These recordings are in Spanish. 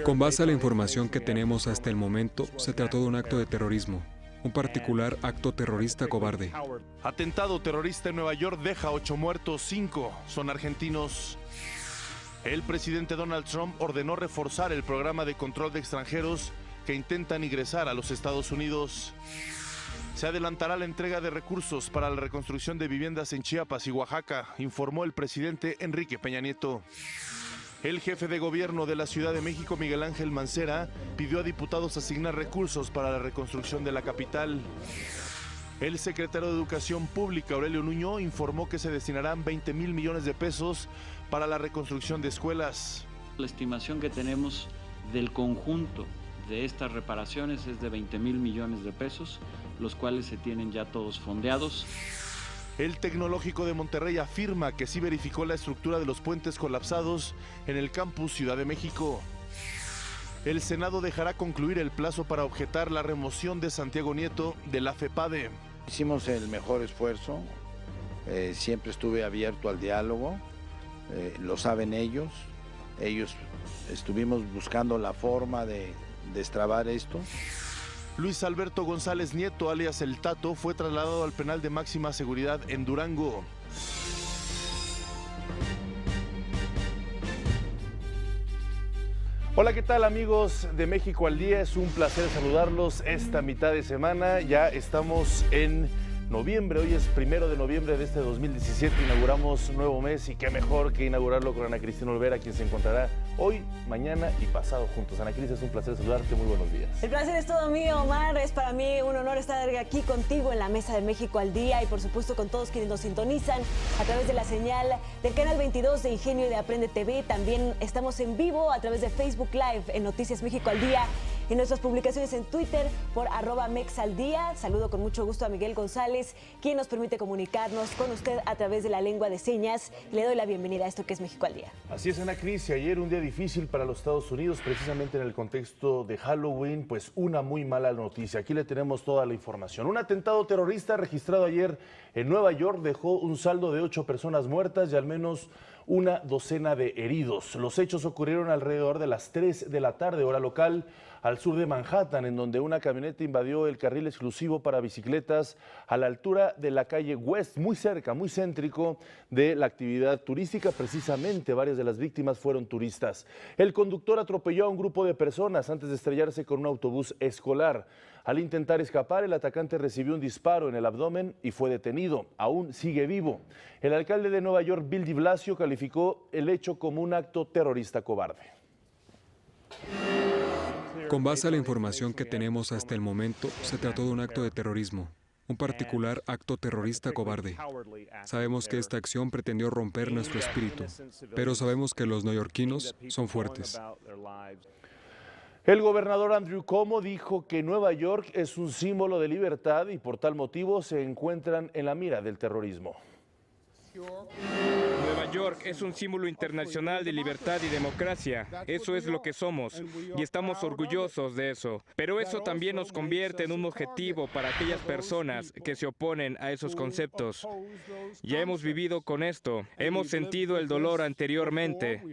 Con base a la información que tenemos hasta el momento, se trató de un acto de terrorismo, un particular acto terrorista cobarde. Atentado terrorista en Nueva York deja 8 muertos, 5 son argentinos. El presidente Donald Trump ordenó reforzar el programa de control de extranjeros que intentan ingresar a los Estados Unidos. Se adelantará la entrega de recursos para la reconstrucción de viviendas en Chiapas y Oaxaca, informó el presidente Enrique Peña Nieto. El jefe de gobierno de la Ciudad de México, Miguel Ángel Mancera, pidió a diputados asignar recursos para la reconstrucción de la capital. El secretario de Educación Pública, Aurelio Nuño, informó que se destinarán 20,000 millones de pesos para la reconstrucción de escuelas. La estimación que tenemos del conjunto de estas reparaciones es de 20,000 millones de pesos, los cuales se tienen ya todos fondeados. El Tecnológico de Monterrey afirma que sí verificó la estructura de los puentes colapsados en el campus Ciudad de México. El Senado dejará concluir el plazo para objetar la remoción de Santiago Nieto de la FEPADE. Hicimos el mejor esfuerzo, siempre estuve abierto al diálogo, lo saben ellos estuvimos buscando la forma de destrabar esto. Luis Alberto González Nieto, alias El Tato, fue trasladado al penal de máxima seguridad en Durango. Hola, ¿qué tal amigos de México al Día? Es un placer saludarlos esta mitad de semana. Ya estamos en noviembre, hoy es 1 de noviembre de este 2017, inauguramos un nuevo mes y qué mejor que inaugurarlo con Ana Cristina Olvera, quien se encontrará hoy, mañana y pasado juntos. Ana Cristina, es un placer saludarte, muy buenos días. El placer es todo mío, Omar, es para mí un honor estar aquí contigo en la mesa de México al Día y por supuesto con todos quienes nos sintonizan a través de la señal del canal 22 de Ingenio y de Aprende TV. También estamos en vivo a través de Facebook Live en Noticias México al Día y nuestras publicaciones en Twitter por @mexaldía. Saludo con mucho gusto a Miguel González, quien nos permite comunicarnos con usted a través de la lengua de señas. Le doy la bienvenida a esto que es México al Día. Así es, Ana Cris, y ayer un día difícil para los Estados Unidos, precisamente en el contexto de Halloween, pues una muy mala noticia. Aquí le tenemos toda la información. Un atentado terrorista registrado ayer en Nueva York dejó un saldo de 8 personas muertas y al menos una docena de heridos. Los hechos ocurrieron alrededor de las 3 de la tarde, hora local, al sur de Manhattan, en donde una camioneta invadió el carril exclusivo para bicicletas a la altura de la calle West, muy cerca, muy céntrico de la actividad turística. Precisamente varias de las víctimas fueron turistas. El conductor atropelló a un grupo de personas antes de estrellarse con un autobús escolar. Al intentar escapar, el atacante recibió un disparo en el abdomen y fue detenido. Aún sigue vivo. El alcalde de Nueva York, Bill de Blasio, calificó el hecho como un acto terrorista cobarde. Con base a la información que tenemos hasta el momento, se trató de un acto de terrorismo, un particular acto terrorista cobarde. Sabemos que esta acción pretendió romper nuestro espíritu, pero sabemos que los neoyorquinos son fuertes. El gobernador Andrew Cuomo dijo que Nueva York es un símbolo de libertad y por tal motivo se encuentran en la mira del terrorismo. Nueva York es un símbolo internacional de libertad y democracia. Eso es lo que somos y estamos orgullosos de eso. Pero eso también nos convierte en un objetivo para aquellas personas que se oponen a esos conceptos. Ya hemos vivido con esto. Hemos sentido el dolor anteriormente.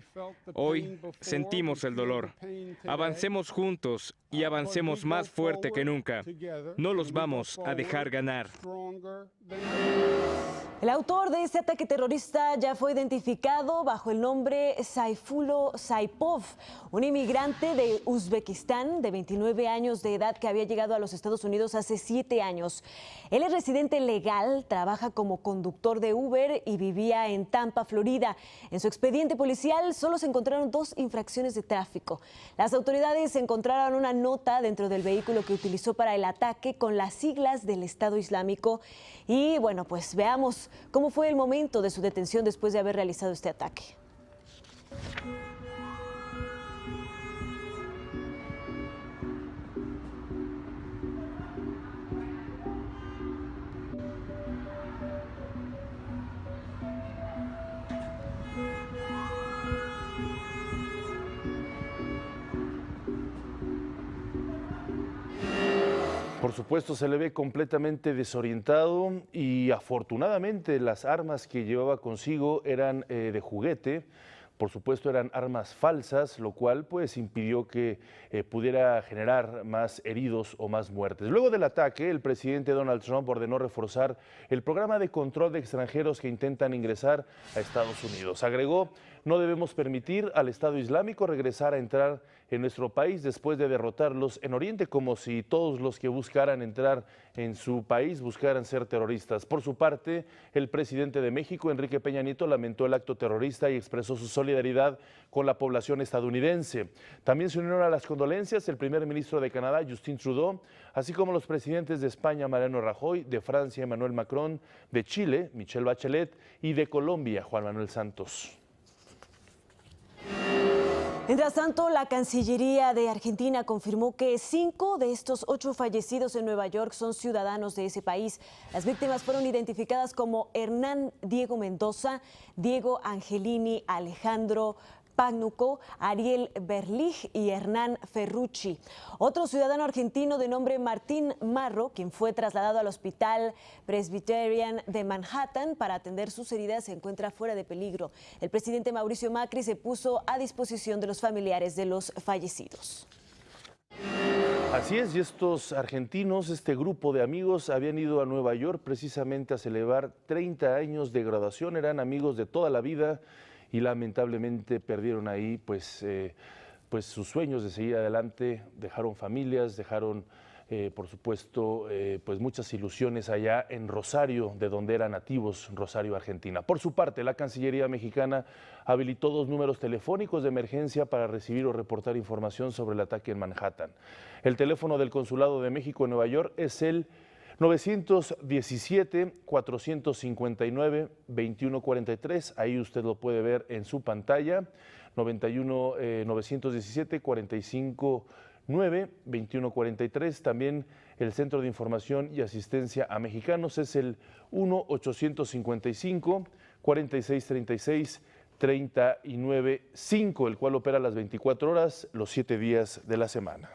Hoy sentimos el dolor. Avancemos juntos y avancemos más fuerte que nunca. No los vamos a dejar ganar. El autor de este ataque terrorista ya fue identificado bajo el nombre Sayfullo Saipov, un inmigrante de Uzbekistán de 29 años de edad que había llegado a los Estados Unidos hace 7 años. Él es residente legal, trabaja como conductor de Uber y vivía en Tampa, Florida. En su expediente policial solo se encontraron 2 infracciones de tráfico. Las autoridades encontraron una nota dentro del vehículo que utilizó para el ataque con las siglas del Estado Islámico. Y bueno, pues veamos cómo fue el momento de su detención después de haber realizado este ataque. Por por supuesto se le ve completamente desorientado y afortunadamente las armas que llevaba consigo eran de juguete. Por supuesto eran armas falsas, lo cual pues impidió que pudiera generar más heridos o más muertes. Luego del ataque, el presidente Donald Trump ordenó reforzar el programa de control de extranjeros que intentan ingresar a Estados Unidos. Agregó: no debemos permitir al Estado Islámico regresar a entrar en nuestro país después de derrotarlos en Oriente, como si todos los que buscaran entrar en su país buscaran ser terroristas. Por su parte, el presidente de México, Enrique Peña Nieto, lamentó el acto terrorista y expresó su solidaridad con la población estadounidense. También se unieron a las condolencias el primer ministro de Canadá, Justin Trudeau, así como los presidentes de España, Mariano Rajoy, de Francia, Emmanuel Macron, de Chile, Michelle Bachelet, y de Colombia, Juan Manuel Santos. Mientras tanto, la Cancillería de Argentina confirmó que 5 de estos 8 fallecidos en Nueva York son ciudadanos de ese país. Las víctimas fueron identificadas como Hernán Diego Mendoza, Diego Angelini Alejandro Pánuco, Ariel Berlich y Hernán Ferrucci. Otro ciudadano argentino de nombre Martín Marro, quien fue trasladado al Hospital Presbyterian de Manhattan para atender sus heridas, se encuentra fuera de peligro. El presidente Mauricio Macri se puso a disposición de los familiares de los fallecidos. Así es, y estos argentinos, este grupo de amigos, habían ido a Nueva York precisamente a celebrar 30 años de graduación, eran amigos de toda la vida y lamentablemente perdieron ahí pues sus sueños de seguir adelante, dejaron familias, dejaron por supuesto pues muchas ilusiones allá en Rosario, de donde eran nativos, Rosario, Argentina. Por su parte, la Cancillería mexicana habilitó 2 números telefónicos de emergencia para recibir o reportar información sobre el ataque en Manhattan. El teléfono del Consulado de México en Nueva York es el 917-459-2143, ahí usted lo puede ver en su pantalla, 919-459-2143, también el Centro de Información y Asistencia a Mexicanos es el 1-855-4636-395, el cual opera las 24 horas, los 7 días de la semana.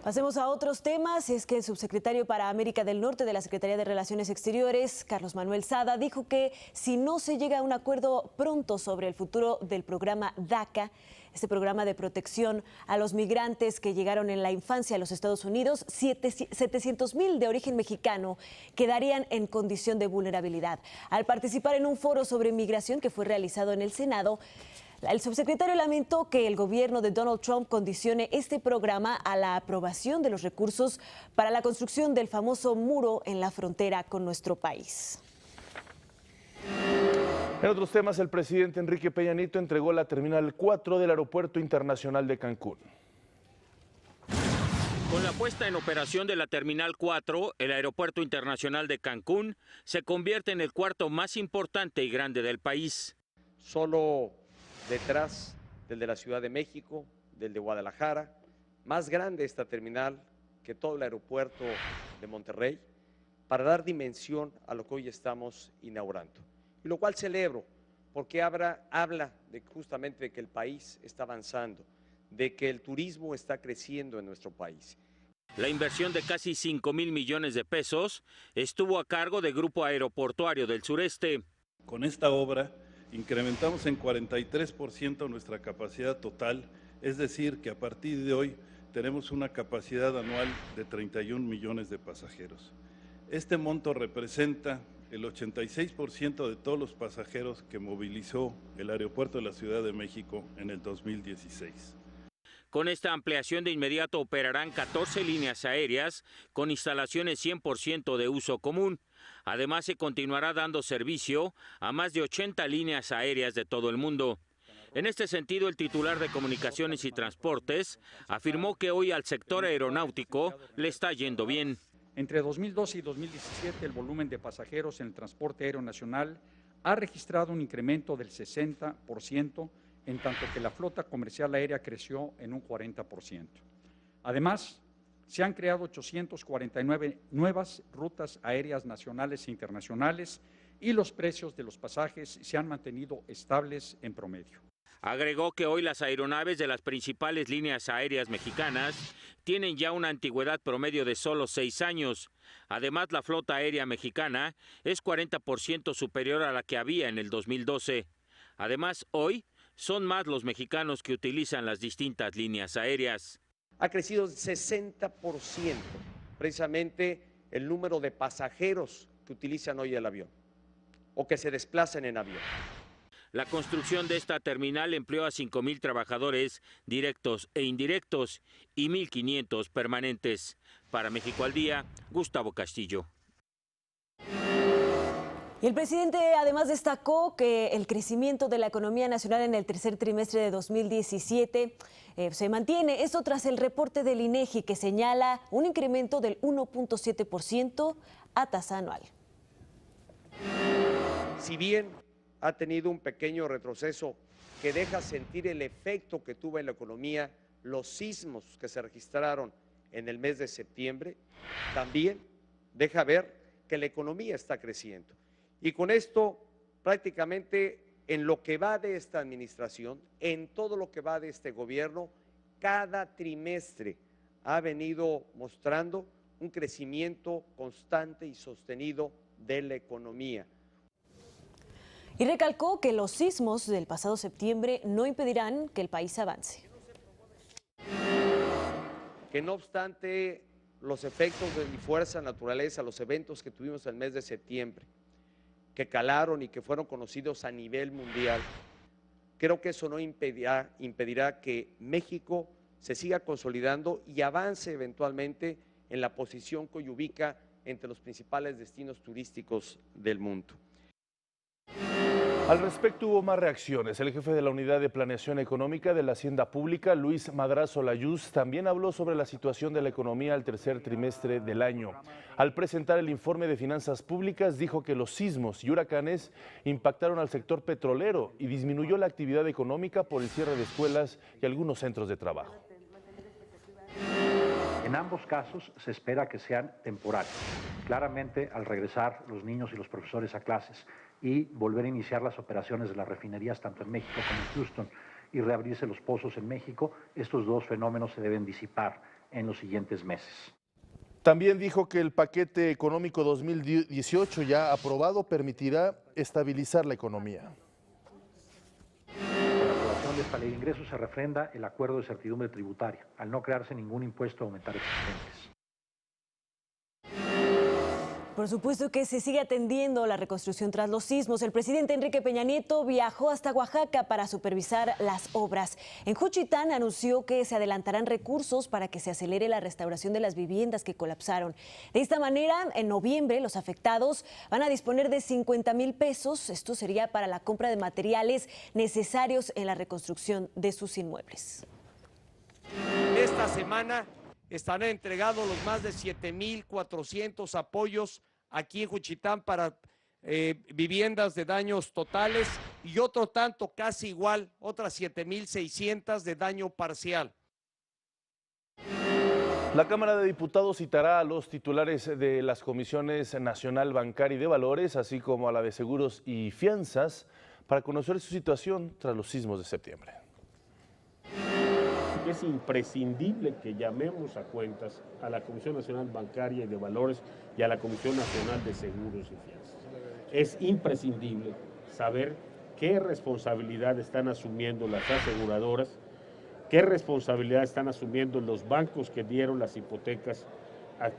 Pasemos a otros temas. Es que el subsecretario para América del Norte de la Secretaría de Relaciones Exteriores, Carlos Manuel Sada, dijo que si no se llega a un acuerdo pronto sobre el futuro del programa DACA, este programa de protección a los migrantes que llegaron en la infancia a los Estados Unidos, 700,000 de origen mexicano quedarían en condición de vulnerabilidad. Al participar en un foro sobre migración que fue realizado en el Senado, el subsecretario lamentó que el gobierno de Donald Trump condicione este programa a la aprobación de los recursos para la construcción del famoso muro en la frontera con nuestro país. En otros temas, el presidente Enrique Peña Nieto entregó la Terminal 4 del Aeropuerto Internacional de Cancún. Con la puesta en operación de la Terminal 4, el Aeropuerto Internacional de Cancún se convierte en el cuarto más importante y grande del país. Solo detrás del de la Ciudad de México, del de Guadalajara, más grande esta terminal que todo el aeropuerto de Monterrey, para dar dimensión a lo que hoy estamos inaugurando. Y lo cual celebro, porque habla de justamente de que el país está avanzando, de que el turismo está creciendo en nuestro país. La inversión de casi 5,000 millones de pesos estuvo a cargo del Grupo Aeroportuario del Sureste. Con esta obra incrementamos en 43% nuestra capacidad total, es decir, que a partir de hoy tenemos una capacidad anual de 31 millones de pasajeros. Este monto representa el 86% de todos los pasajeros que movilizó el aeropuerto de la Ciudad de México en el 2016. Con esta ampliación de inmediato operarán 14 líneas aéreas con instalaciones 100% de uso común. Además, se continuará dando servicio a más de 80 líneas aéreas de todo el mundo. En este sentido, el titular de Comunicaciones y Transportes afirmó que hoy al sector aeronáutico le está yendo bien. Entre 2012 y 2017, el volumen de pasajeros en el transporte aéreo nacional ha registrado un incremento del 60%, en tanto que la flota comercial aérea creció en un 40%. Además, se han creado 849 nuevas rutas aéreas nacionales e internacionales y los precios de los pasajes se han mantenido estables en promedio. Agregó que hoy las aeronaves de las principales líneas aéreas mexicanas tienen ya una antigüedad promedio de solo 6 años. Además, la flota aérea mexicana es 40% superior a la que había en el 2012. Además, hoy son más los mexicanos que utilizan las distintas líneas aéreas. Ha crecido 60% precisamente el número de pasajeros que utilizan hoy el avión o que se desplazan en avión. La construcción de esta terminal empleó a 5,000 trabajadores directos e indirectos y 1,500 permanentes. Para México al Día, Gustavo Castillo. Y el presidente además destacó que el crecimiento de la economía nacional en el tercer trimestre de 2017 se mantiene. Esto tras el reporte del INEGI que señala un incremento del 1.7% a tasa anual. Si bien ha tenido un pequeño retroceso que deja sentir el efecto que tuvo en la economía los sismos que se registraron en el mes de septiembre, también deja ver que la economía está creciendo. Y con esto, prácticamente en lo que va de esta administración, en todo lo que va de este gobierno, cada trimestre ha venido mostrando un crecimiento constante y sostenido de la economía. Y recalcó que los sismos del pasado septiembre no impedirán que el país avance. Que no obstante los efectos de mi fuerza naturaleza, los eventos que tuvimos el mes de septiembre, que calaron y que fueron conocidos a nivel mundial, creo que eso no impedirá que México se siga consolidando y avance eventualmente en la posición que hoy ubica entre los principales destinos turísticos del mundo. Al respecto hubo más reacciones. El jefe de la Unidad de Planeación Económica de la Hacienda Pública, Luis Madrazo Layuz, también habló sobre la situación de la economía al tercer trimestre del año. Al presentar el informe de finanzas públicas, dijo que los sismos y huracanes impactaron al sector petrolero y disminuyó la actividad económica por el cierre de escuelas y algunos centros de trabajo. En ambos casos se espera que sean temporales. Claramente, al regresar los niños y los profesores a clases y volver a iniciar las operaciones de las refinerías tanto en México como en Houston y reabrirse los pozos en México, estos dos fenómenos se deben disipar en los siguientes meses. También dijo que el paquete económico 2018 ya aprobado permitirá estabilizar la economía. Con la aprobación de esta ley de ingresos se refrenda el acuerdo de certidumbre tributaria, al no crearse ningún impuesto a aumentar existentes. Por supuesto que se sigue atendiendo la reconstrucción tras los sismos. El presidente Enrique Peña Nieto viajó hasta Oaxaca para supervisar las obras. En Juchitán anunció que se adelantarán recursos para que se acelere la restauración de las viviendas que colapsaron. De esta manera, en noviembre, los afectados van a disponer de 50,000 pesos. Esto sería para la compra de materiales necesarios en la reconstrucción de sus inmuebles. Esta semana estarán entregados los más de 7,400 apoyos aquí en Juchitán para viviendas de daños totales y otro tanto casi igual, otras 7,600 de daño parcial. La Cámara de Diputados citará a los titulares de las comisiones Nacional Bancaria y de Valores, así como a la de Seguros y Fianzas, para conocer su situación tras los sismos de septiembre. Es imprescindible que llamemos a cuentas a la Comisión Nacional Bancaria y de Valores y a la Comisión Nacional de Seguros y Fianzas. Es imprescindible saber qué responsabilidad están asumiendo las aseguradoras, qué responsabilidad están asumiendo los bancos que dieron las hipotecas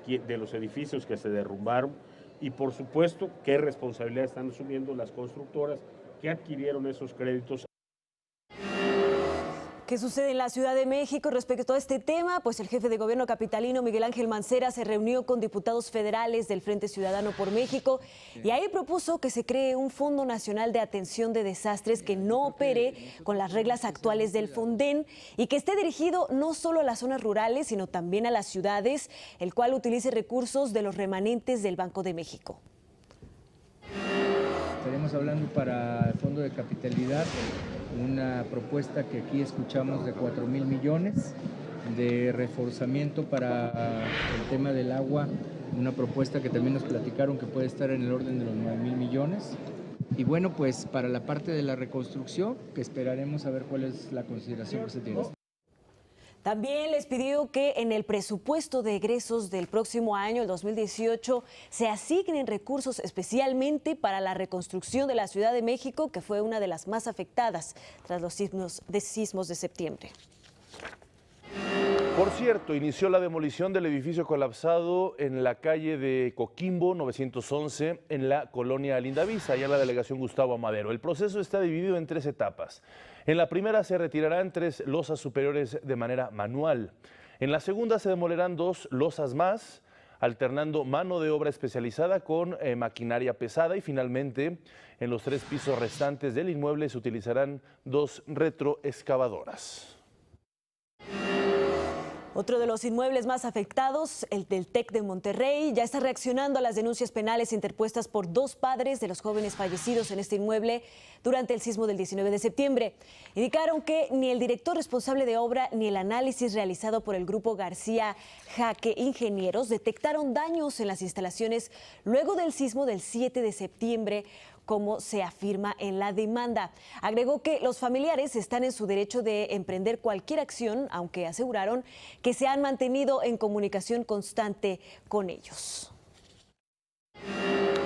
de los edificios que se derrumbaron y, por supuesto, qué responsabilidad están asumiendo las constructoras que adquirieron esos créditos. ¿Qué sucede en la Ciudad de México respecto a este tema? Pues el jefe de gobierno capitalino, Miguel Ángel Mancera, se reunió con diputados federales del Frente Ciudadano por México y ahí propuso que se cree un Fondo Nacional de Atención de Desastres que no opere con las reglas actuales del Fonden y que esté dirigido no solo a las zonas rurales, sino también a las ciudades, el cual utilice recursos de los remanentes del Banco de México. Estaremos hablando para el Fondo de Capitalidad, una propuesta que aquí escuchamos de 4,000 millones, de reforzamiento para el tema del agua, una propuesta que también nos platicaron que puede estar en el orden de los 9,000 millones, Y bueno, pues para la parte de la reconstrucción, que esperaremos a ver cuál es la consideración que se tiene. También les pidió que en el presupuesto de egresos del próximo año, el 2018, se asignen recursos especialmente para la reconstrucción de la Ciudad de México, que fue una de las más afectadas tras los sismos de septiembre. Por cierto, inició la demolición del edificio colapsado en la calle de Coquimbo 911 en la colonia Lindavista, allá en la delegación Gustavo Amadero. El proceso está dividido en 3 etapas. En la primera se retirarán 3 losas superiores de manera manual. En la segunda se demolerán 2 losas más, alternando mano de obra especializada con maquinaria pesada, y finalmente en los 3 pisos restantes del inmueble se utilizarán 2 retroexcavadoras. Otro de los inmuebles más afectados, el del TEC de Monterrey, ya está reaccionando a las denuncias penales interpuestas por 2 padres de los jóvenes fallecidos en este inmueble durante el sismo del 19 de septiembre. Indicaron que ni el director responsable de obra ni el análisis realizado por el grupo García Jaque Ingenieros detectaron daños en las instalaciones luego del sismo del 7 de septiembre, como se afirma en la demanda. Agregó que los familiares están en su derecho de emprender cualquier acción, aunque aseguraron que se han mantenido en comunicación constante con ellos.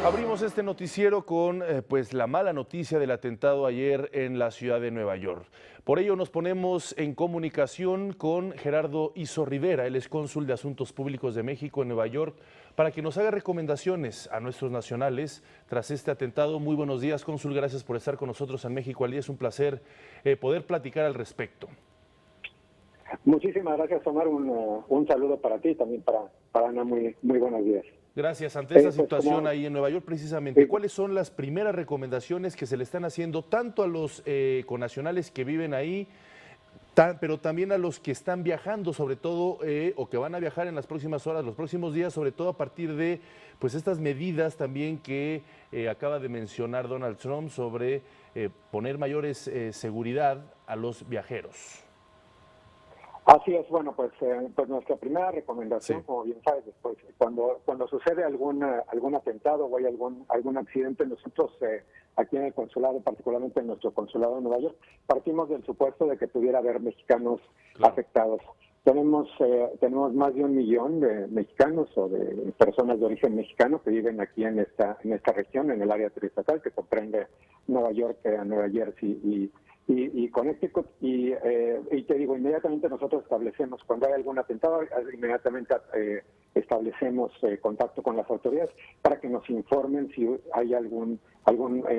Abrimos este noticiero con pues la mala noticia del atentado ayer en la ciudad de Nueva York. Por ello nos ponemos en comunicación con Gerardo Iso Rivera, él es cónsul de Asuntos Públicos de México en Nueva York, para que nos haga recomendaciones a nuestros nacionales tras este atentado. Muy buenos días, cónsul, gracias por estar con nosotros en México al Día. Es un placer poder platicar al respecto. Muchísimas gracias, Omar. Un saludo para ti y también para Ana. Muy buenos días. Gracias. Ante esta situación ahí en Nueva York, precisamente, ¿cuáles son las primeras recomendaciones que se le están haciendo tanto a los connacionales que viven ahí, pero también a los que están viajando, sobre todo, o que van a viajar en las próximas horas, los próximos días, sobre todo a partir de pues estas medidas también que acaba de mencionar Donald Trump sobre poner mayores seguridad a los viajeros? Así es, bueno, pues nuestra primera recomendación, como bien sabes, después, cuando sucede algún atentado o hay algún accidente, nosotros aquí en el consulado, particularmente en nuestro consulado de Nueva York, partimos del supuesto de que pudiera haber mexicanos afectados. Tenemos más de 1 millón de mexicanos o de personas de origen mexicano que viven aquí en esta región, en el área triestatal que comprende Nueva York, Nueva Jersey y Connecticut, y te digo, inmediatamente nosotros establecemos, cuando hay algún atentado, inmediatamente establecemos contacto con las autoridades para que nos informen si hay algún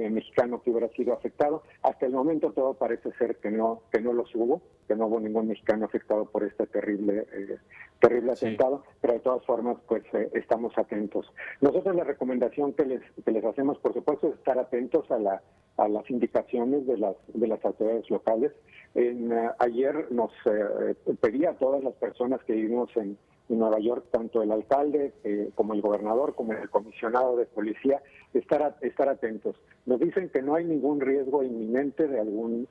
mexicano que hubiera sido afectado. Hasta el momento todo parece ser que no los hubo, que no hubo ningún mexicano afectado por este terrible atentado, pero de todas formas pues estamos atentos. Nosotros la recomendación que les hacemos, por supuesto, es estar atentos a las indicaciones de las autoridades locales. Ayer nos pedía a todas las personas que vivimos en Nueva York, tanto el alcalde como el gobernador, como el comisionado de policía, estar atentos. Nos dicen que no hay ningún riesgo inminente de algún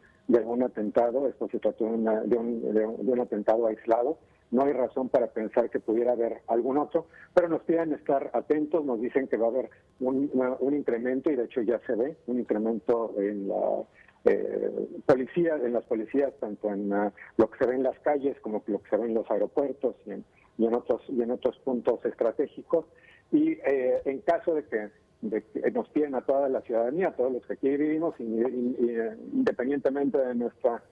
atentado. Esto se trató de un atentado aislado. No hay razón para pensar que pudiera haber algún otro, pero nos piden estar atentos. Nos dicen que va a haber un incremento, y de hecho ya se ve un incremento en la policía, en las policías, tanto en lo que se ve en las calles como lo que se ve en los aeropuertos y en otros puntos estratégicos. Y en caso de que nos piden a toda la ciudadanía, a todos los que aquí vivimos, independientemente de nuestra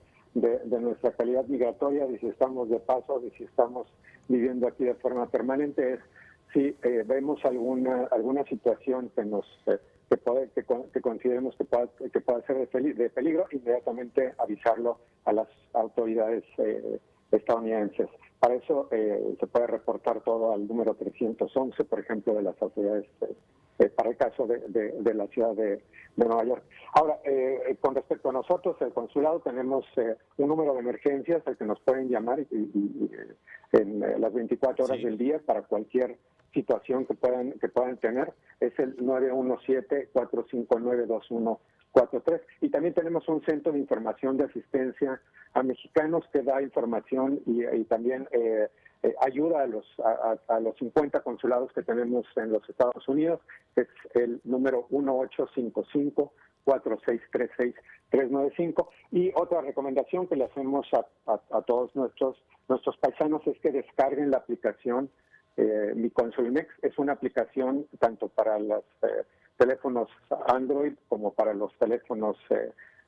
calidad migratoria, de si estamos de paso, de si estamos viviendo aquí de forma permanente, es si vemos alguna situación que consideremos que pueda ser de peligro, inmediatamente avisarlo a las autoridades estadounidenses. Para eso se puede reportar todo al número 311, por ejemplo, de las autoridades para el caso de la ciudad de Nueva York. Ahora, con respecto a nosotros, el consulado, tenemos un número de emergencias al que nos pueden llamar en las 24 horas del día para cualquier situación que puedan tener. Es el 917-459-2143. Y también tenemos un centro de información de asistencia a mexicanos que da información y también ayuda a los 50 consulados que tenemos en los Estados Unidos. Es el número 4636395. Y otra recomendación que le hacemos a todos nuestros paisanos es que descarguen la aplicación Mi Consulmex. Es una aplicación tanto para los teléfonos Android como para los teléfonos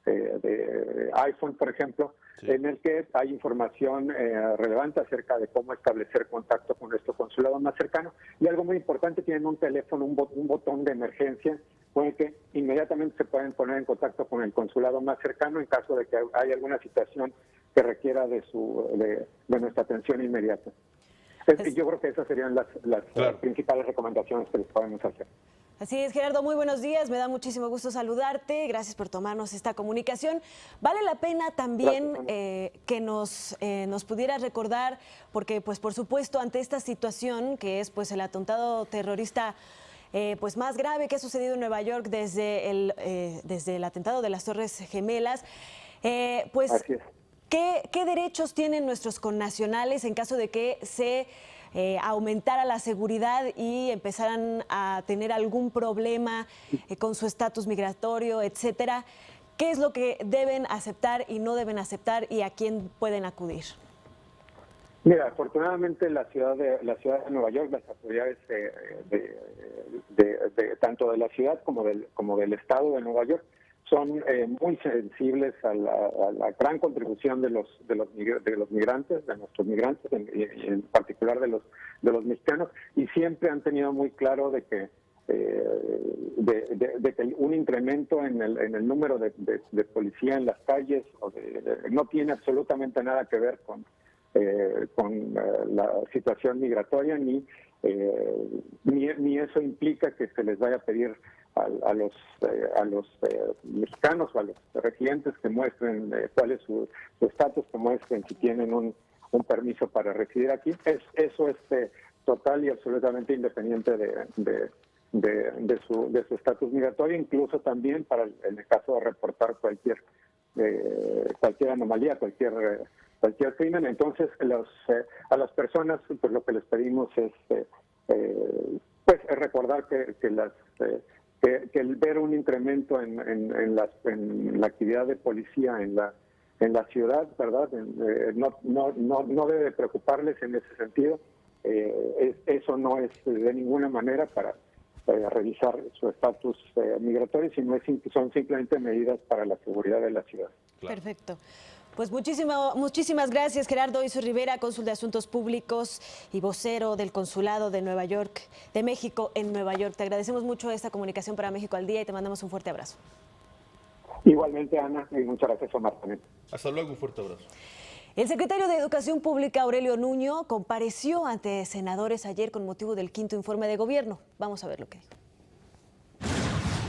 de iPhone, por ejemplo, en el que hay información relevante acerca de cómo establecer contacto con nuestro consulado más cercano. Y algo muy importante, tienen un teléfono, un botón de emergencia con el que inmediatamente se pueden poner en contacto con el consulado más cercano en caso de que haya alguna situación que requiera de nuestra atención inmediata. Yo creo que esas serían las principales recomendaciones que les podemos hacer. Así es, Gerardo, muy buenos días. Me da muchísimo gusto saludarte. Gracias por tomarnos esta comunicación. Vale la pena también que nos pudieras recordar, porque pues por supuesto ante esta situación que es pues el atentado terrorista pues más grave que ha sucedido en Nueva York desde el atentado de las Torres Gemelas, pues ¿qué derechos tienen nuestros connacionales en caso de que se aumentara la seguridad y empezaran a tener algún problema con su estatus migratorio, etcétera? ¿Qué es lo que deben aceptar y no deben aceptar y a quién pueden acudir? Mira, afortunadamente la ciudad de Nueva York, las autoridades tanto de la ciudad como del estado de Nueva York son muy sensibles a la gran contribución de los migrantes, de nuestros migrantes, y en particular de los mexicanos, y siempre han tenido muy claro de que un incremento en el número de policía en las calles no tiene absolutamente nada que ver con la situación migratoria, ni eso implica que se les vaya a pedir a los mexicanos o a los residentes que muestren cuál es su estatus, que muestren si tienen un permiso para residir aquí. Eso es total y absolutamente independiente de su estatus migratorio, incluso también en el caso de reportar cualquier anomalía, cualquier crimen. Entonces a las personas pues lo que les pedimos es recordar que el ver un incremento en la actividad de policía en la ciudad, ¿verdad? No debe preocuparles en ese sentido. Eso no es de ninguna manera para revisar su estatus migratorio, sino son simplemente medidas para la seguridad de la ciudad. Claro. Perfecto. Pues muchísimas gracias, Gerardo Iso Rivera, cónsul de Asuntos Públicos y vocero del Consulado de México en Nueva York. Te agradecemos mucho esta comunicación para México al Día y te mandamos un fuerte abrazo. Igualmente, Ana, y muchas gracias, Omar, también. Hasta luego, un fuerte abrazo. El secretario de Educación Pública, Aurelio Nuño, compareció ante senadores ayer con motivo del 5º informe de gobierno. Vamos a ver lo que dijo.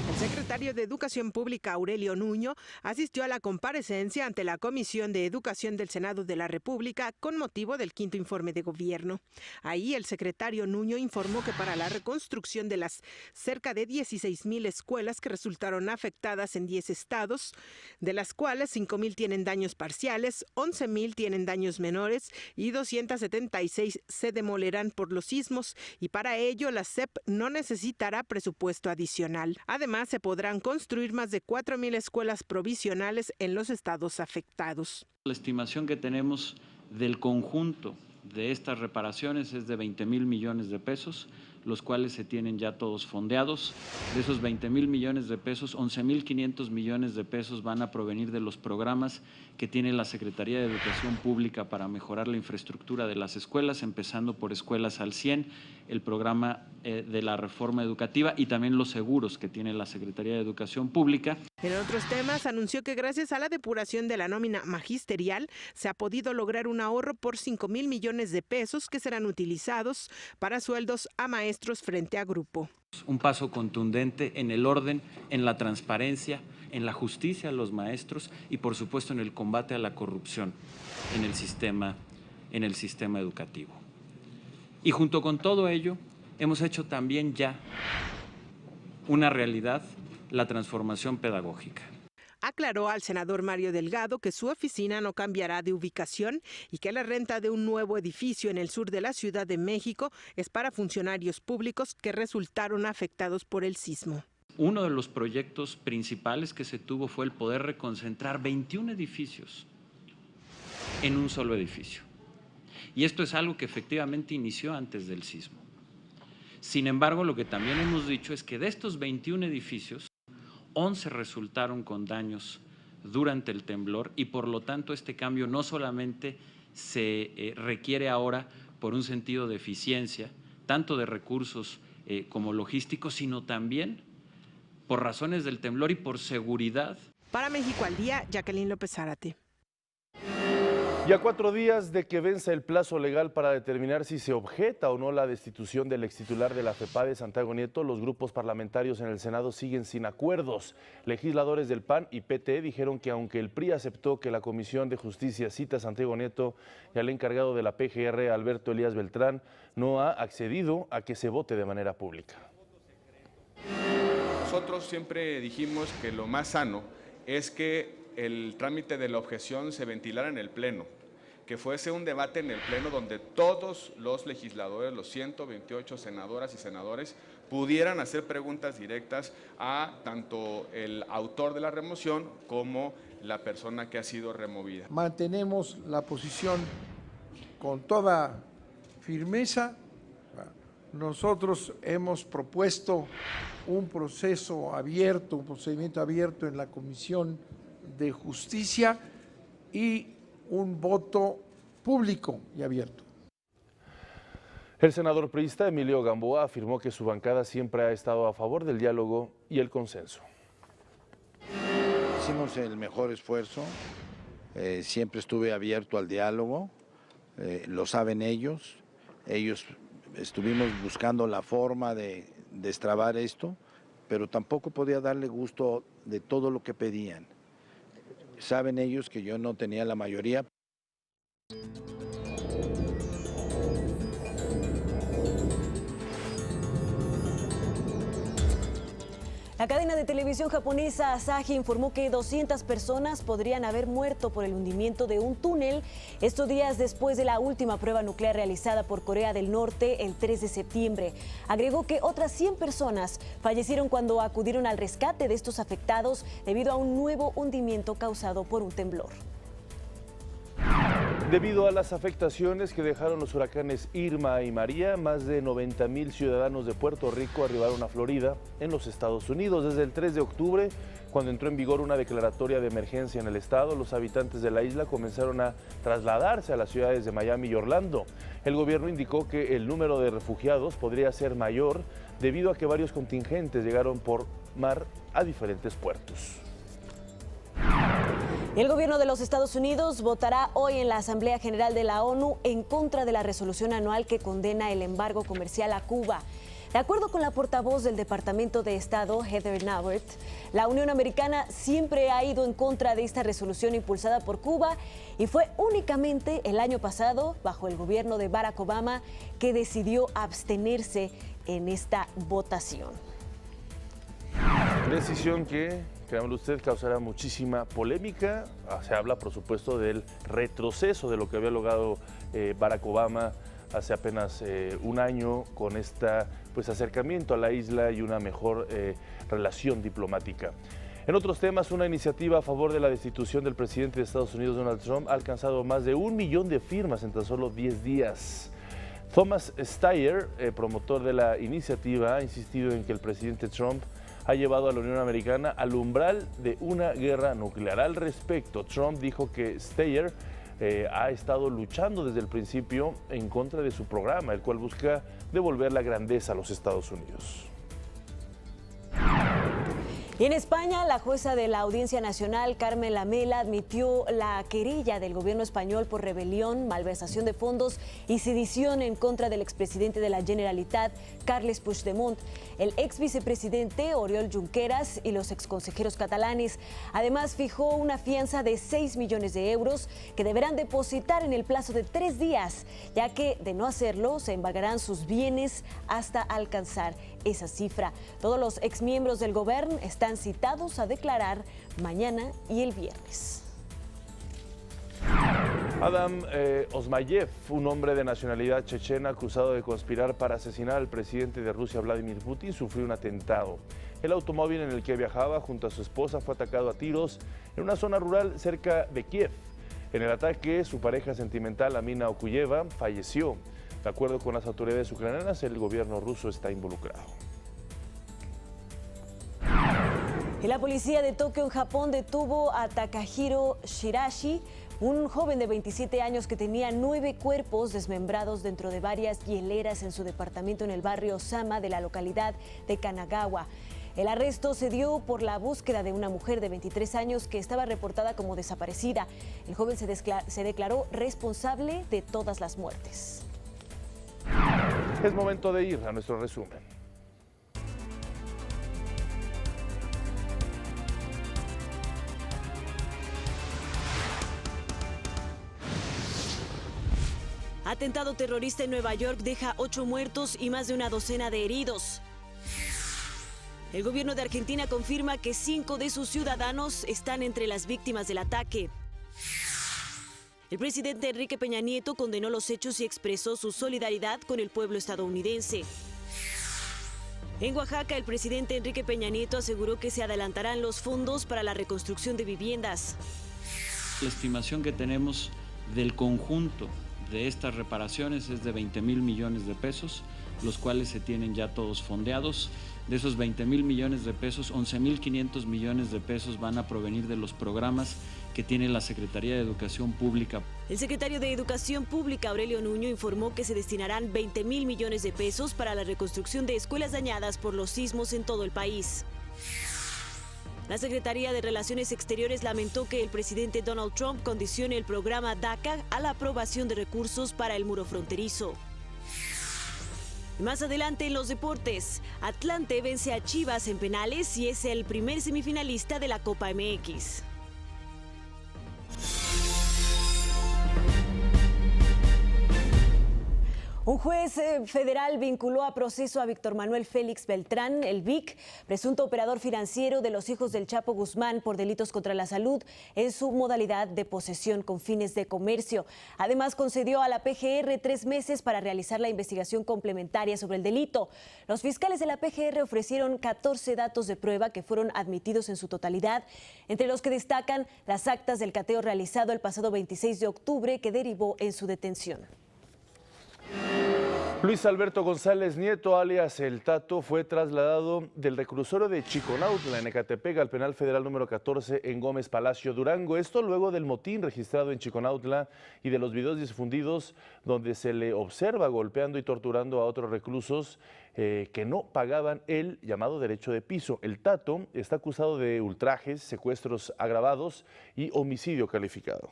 El secretario de Educación Pública, Aurelio Nuño, asistió a la comparecencia ante la Comisión de Educación del Senado de la República con motivo del 5º informe de gobierno. Ahí el secretario Nuño informó que para la reconstrucción de las cerca de 16,000 escuelas que resultaron afectadas en 10 estados, de las cuales 5,000 tienen daños parciales, 11,000 tienen daños menores y 276 se demolerán por los sismos, y para ello la SEP no necesitará presupuesto adicional. Además, se podrán construir más de 4,000 escuelas provisionales en los estados afectados. La estimación que tenemos del conjunto de estas reparaciones es de 20,000 millones de pesos, los cuales se tienen ya todos fondeados. De esos 20,000 millones de pesos, 11,500 millones de pesos van a provenir de los programas que tiene la Secretaría de Educación Pública para mejorar la infraestructura de las escuelas, empezando por Escuelas al 100, el programa de la reforma educativa y también los seguros que tiene la Secretaría de Educación Pública. En otros temas, anunció que gracias a la depuración de la nómina magisterial se ha podido lograr un ahorro por 5,000 millones de pesos que serán utilizados para sueldos a maestros frente a grupo. Un paso contundente en el orden, en la transparencia, en la justicia a los maestros y por supuesto en el combate a la corrupción en el sistema educativo. Y junto con todo ello, hemos hecho también ya una realidad la transformación pedagógica. Aclaró al senador Mario Delgado que su oficina no cambiará de ubicación y que la renta de un nuevo edificio en el sur de la Ciudad de México es para funcionarios públicos que resultaron afectados por el sismo. Uno de los proyectos principales que se tuvo fue el poder reconcentrar 21 edificios en un solo edificio. Y esto es algo que efectivamente inició antes del sismo. Sin embargo, lo que también hemos dicho es que de estos 21 edificios, 11 resultaron con daños durante el temblor y por lo tanto este cambio no solamente se requiere ahora por un sentido de eficiencia, tanto de recursos como logísticos, sino también por razones del temblor y por seguridad. Para México al Día, Jacqueline López Zárate. Y a 4 días de que venza el plazo legal para determinar si se objeta o no la destitución del extitular de la FEPADE, Santiago Nieto, los grupos parlamentarios en el Senado siguen sin acuerdos. Legisladores del PAN y PT dijeron que aunque el PRI aceptó que la Comisión de Justicia cita a Santiago Nieto y al encargado de la PGR, Alberto Elías Beltrán, no ha accedido a que se vote de manera pública. Nosotros siempre dijimos que lo más sano es que el trámite de la objeción se ventilara en el Pleno, que fuese un debate en el Pleno donde todos los legisladores, los 128 senadoras y senadores, pudieran hacer preguntas directas a tanto el autor de la remoción como la persona que ha sido removida. Mantenemos la posición con toda firmeza. Nosotros hemos propuesto un proceso abierto, un procedimiento abierto en la Comisión de Justicia y un voto público y abierto. El senador priista Emilio Gamboa afirmó que su bancada siempre ha estado a favor del diálogo y el consenso. Hicimos el mejor esfuerzo, siempre estuve abierto al diálogo, lo saben ellos estuvimos buscando la forma de destrabar esto, pero tampoco podía darle gusto de todo lo que pedían. Saben ellos que yo no tenía la mayoría. La cadena de televisión japonesa Asahi informó que 200 personas podrían haber muerto por el hundimiento de un túnel estos días después de la última prueba nuclear realizada por Corea del Norte el 3 de septiembre. Agregó que otras 100 personas fallecieron cuando acudieron al rescate de estos afectados debido a un nuevo hundimiento causado por un temblor. Debido a las afectaciones que dejaron los huracanes Irma y María, más de 90,000 ciudadanos de Puerto Rico arribaron a Florida, en los Estados Unidos. Desde el 3 de octubre, cuando entró en vigor una declaratoria de emergencia en el estado, los habitantes de la isla comenzaron a trasladarse a las ciudades de Miami y Orlando. El gobierno indicó que el número de refugiados podría ser mayor debido a que varios contingentes llegaron por mar a diferentes puertos. El gobierno de los Estados Unidos votará hoy en la Asamblea General de la ONU en contra de la resolución anual que condena el embargo comercial a Cuba. De acuerdo con la portavoz del Departamento de Estado, Heather Nauert, la Unión Americana siempre ha ido en contra de esta resolución impulsada por Cuba y fue únicamente el año pasado, bajo el gobierno de Barack Obama, que decidió abstenerse en esta votación. Decisión que, créanmelo usted, causará muchísima polémica. Se habla, por supuesto, del retroceso de lo que había logrado Barack Obama hace apenas un año con este acercamiento a la isla y una mejor relación diplomática. En otros temas, una iniciativa a favor de la destitución del presidente de Estados Unidos, Donald Trump, ha alcanzado más de 1 millón de firmas en tan solo 10 días. Thomas Steyer, promotor de la iniciativa, ha insistido en que el presidente Trump ha llevado a la Unión Americana al umbral de una guerra nuclear. Al respecto, Trump dijo que Steyer ha estado luchando desde el principio en contra de su programa, el cual busca devolver la grandeza a los Estados Unidos. Y en España, la jueza de la Audiencia Nacional, Carmen Lamela, admitió la querella del gobierno español por rebelión, malversación de fondos y sedición en contra del expresidente de la Generalitat, Carles Puigdemont, el ex vicepresidente Oriol Junqueras y los exconsejeros catalanes. Además, fijó una fianza de 6 millones de euros que deberán depositar en el plazo de 3 días, ya que de no hacerlo se embargarán sus bienes hasta alcanzar esa cifra. Todos los exmiembros del gobierno están citados a declarar mañana y el viernes. Adam Osmayev, un hombre de nacionalidad chechena acusado de conspirar para asesinar al presidente de Rusia, Vladimir Putin, sufrió un atentado. El automóvil en el que viajaba junto a su esposa fue atacado a tiros en una zona rural cerca de Kiev. En el ataque, su pareja sentimental, Amina Okuyeva, falleció. De acuerdo con las autoridades ucranianas, el gobierno ruso está involucrado. La policía de Tokio, en Japón, detuvo a Takahiro Shirashi, un joven de 27 años que tenía 9 cuerpos desmembrados dentro de varias hieleras en su departamento en el barrio Osama de la localidad de Kanagawa. El arresto se dio por la búsqueda de una mujer de 23 años que estaba reportada como desaparecida. El joven se declaró responsable de todas las muertes. Es momento de ir a nuestro resumen. Atentado terrorista en Nueva York deja 8 muertos y más de una docena de heridos. El gobierno de Argentina confirma que 5 de sus ciudadanos están entre las víctimas del ataque. El presidente Enrique Peña Nieto condenó los hechos y expresó su solidaridad con el pueblo estadounidense. En Oaxaca, el presidente Enrique Peña Nieto aseguró que se adelantarán los fondos para la reconstrucción de viviendas. La estimación que tenemos del conjunto de estas reparaciones es de 20,000 millones de pesos, los cuales se tienen ya todos fondeados. De esos 20,000 millones de pesos, 11,500 millones de pesos van a provenir de los programas que tiene la Secretaría de Educación Pública. El secretario de Educación Pública, Aurelio Nuño, informó que se destinarán 20,000 millones de pesos para la reconstrucción de escuelas dañadas por los sismos en todo el país. La Secretaría de Relaciones Exteriores lamentó que el presidente Donald Trump condicione el programa DACA a la aprobación de recursos para el muro fronterizo. Más adelante en los deportes, Atlante vence a Chivas en penales y es el primer semifinalista de la Copa MX. Un juez federal vinculó a proceso a Víctor Manuel Félix Beltrán, el Vic, presunto operador financiero de los hijos del Chapo Guzmán por delitos contra la salud en su modalidad de posesión con fines de comercio. Además, concedió a la PGR 3 meses para realizar la investigación complementaria sobre el delito. Los fiscales de la PGR ofrecieron 14 datos de prueba que fueron admitidos en su totalidad, entre los que destacan las actas del cateo realizado el pasado 26 de octubre que derivó en su detención. Luis Alberto González Nieto, alias El Tato, fue trasladado del reclusorio de Chiconautla, en Ecatepec, al penal federal número 14 en Gómez Palacio, Durango. Esto luego del motín registrado en Chiconautla y de los videos difundidos donde se le observa golpeando y torturando a otros reclusos que no pagaban el llamado derecho de piso. El Tato está acusado de ultrajes, secuestros agravados y homicidio calificado.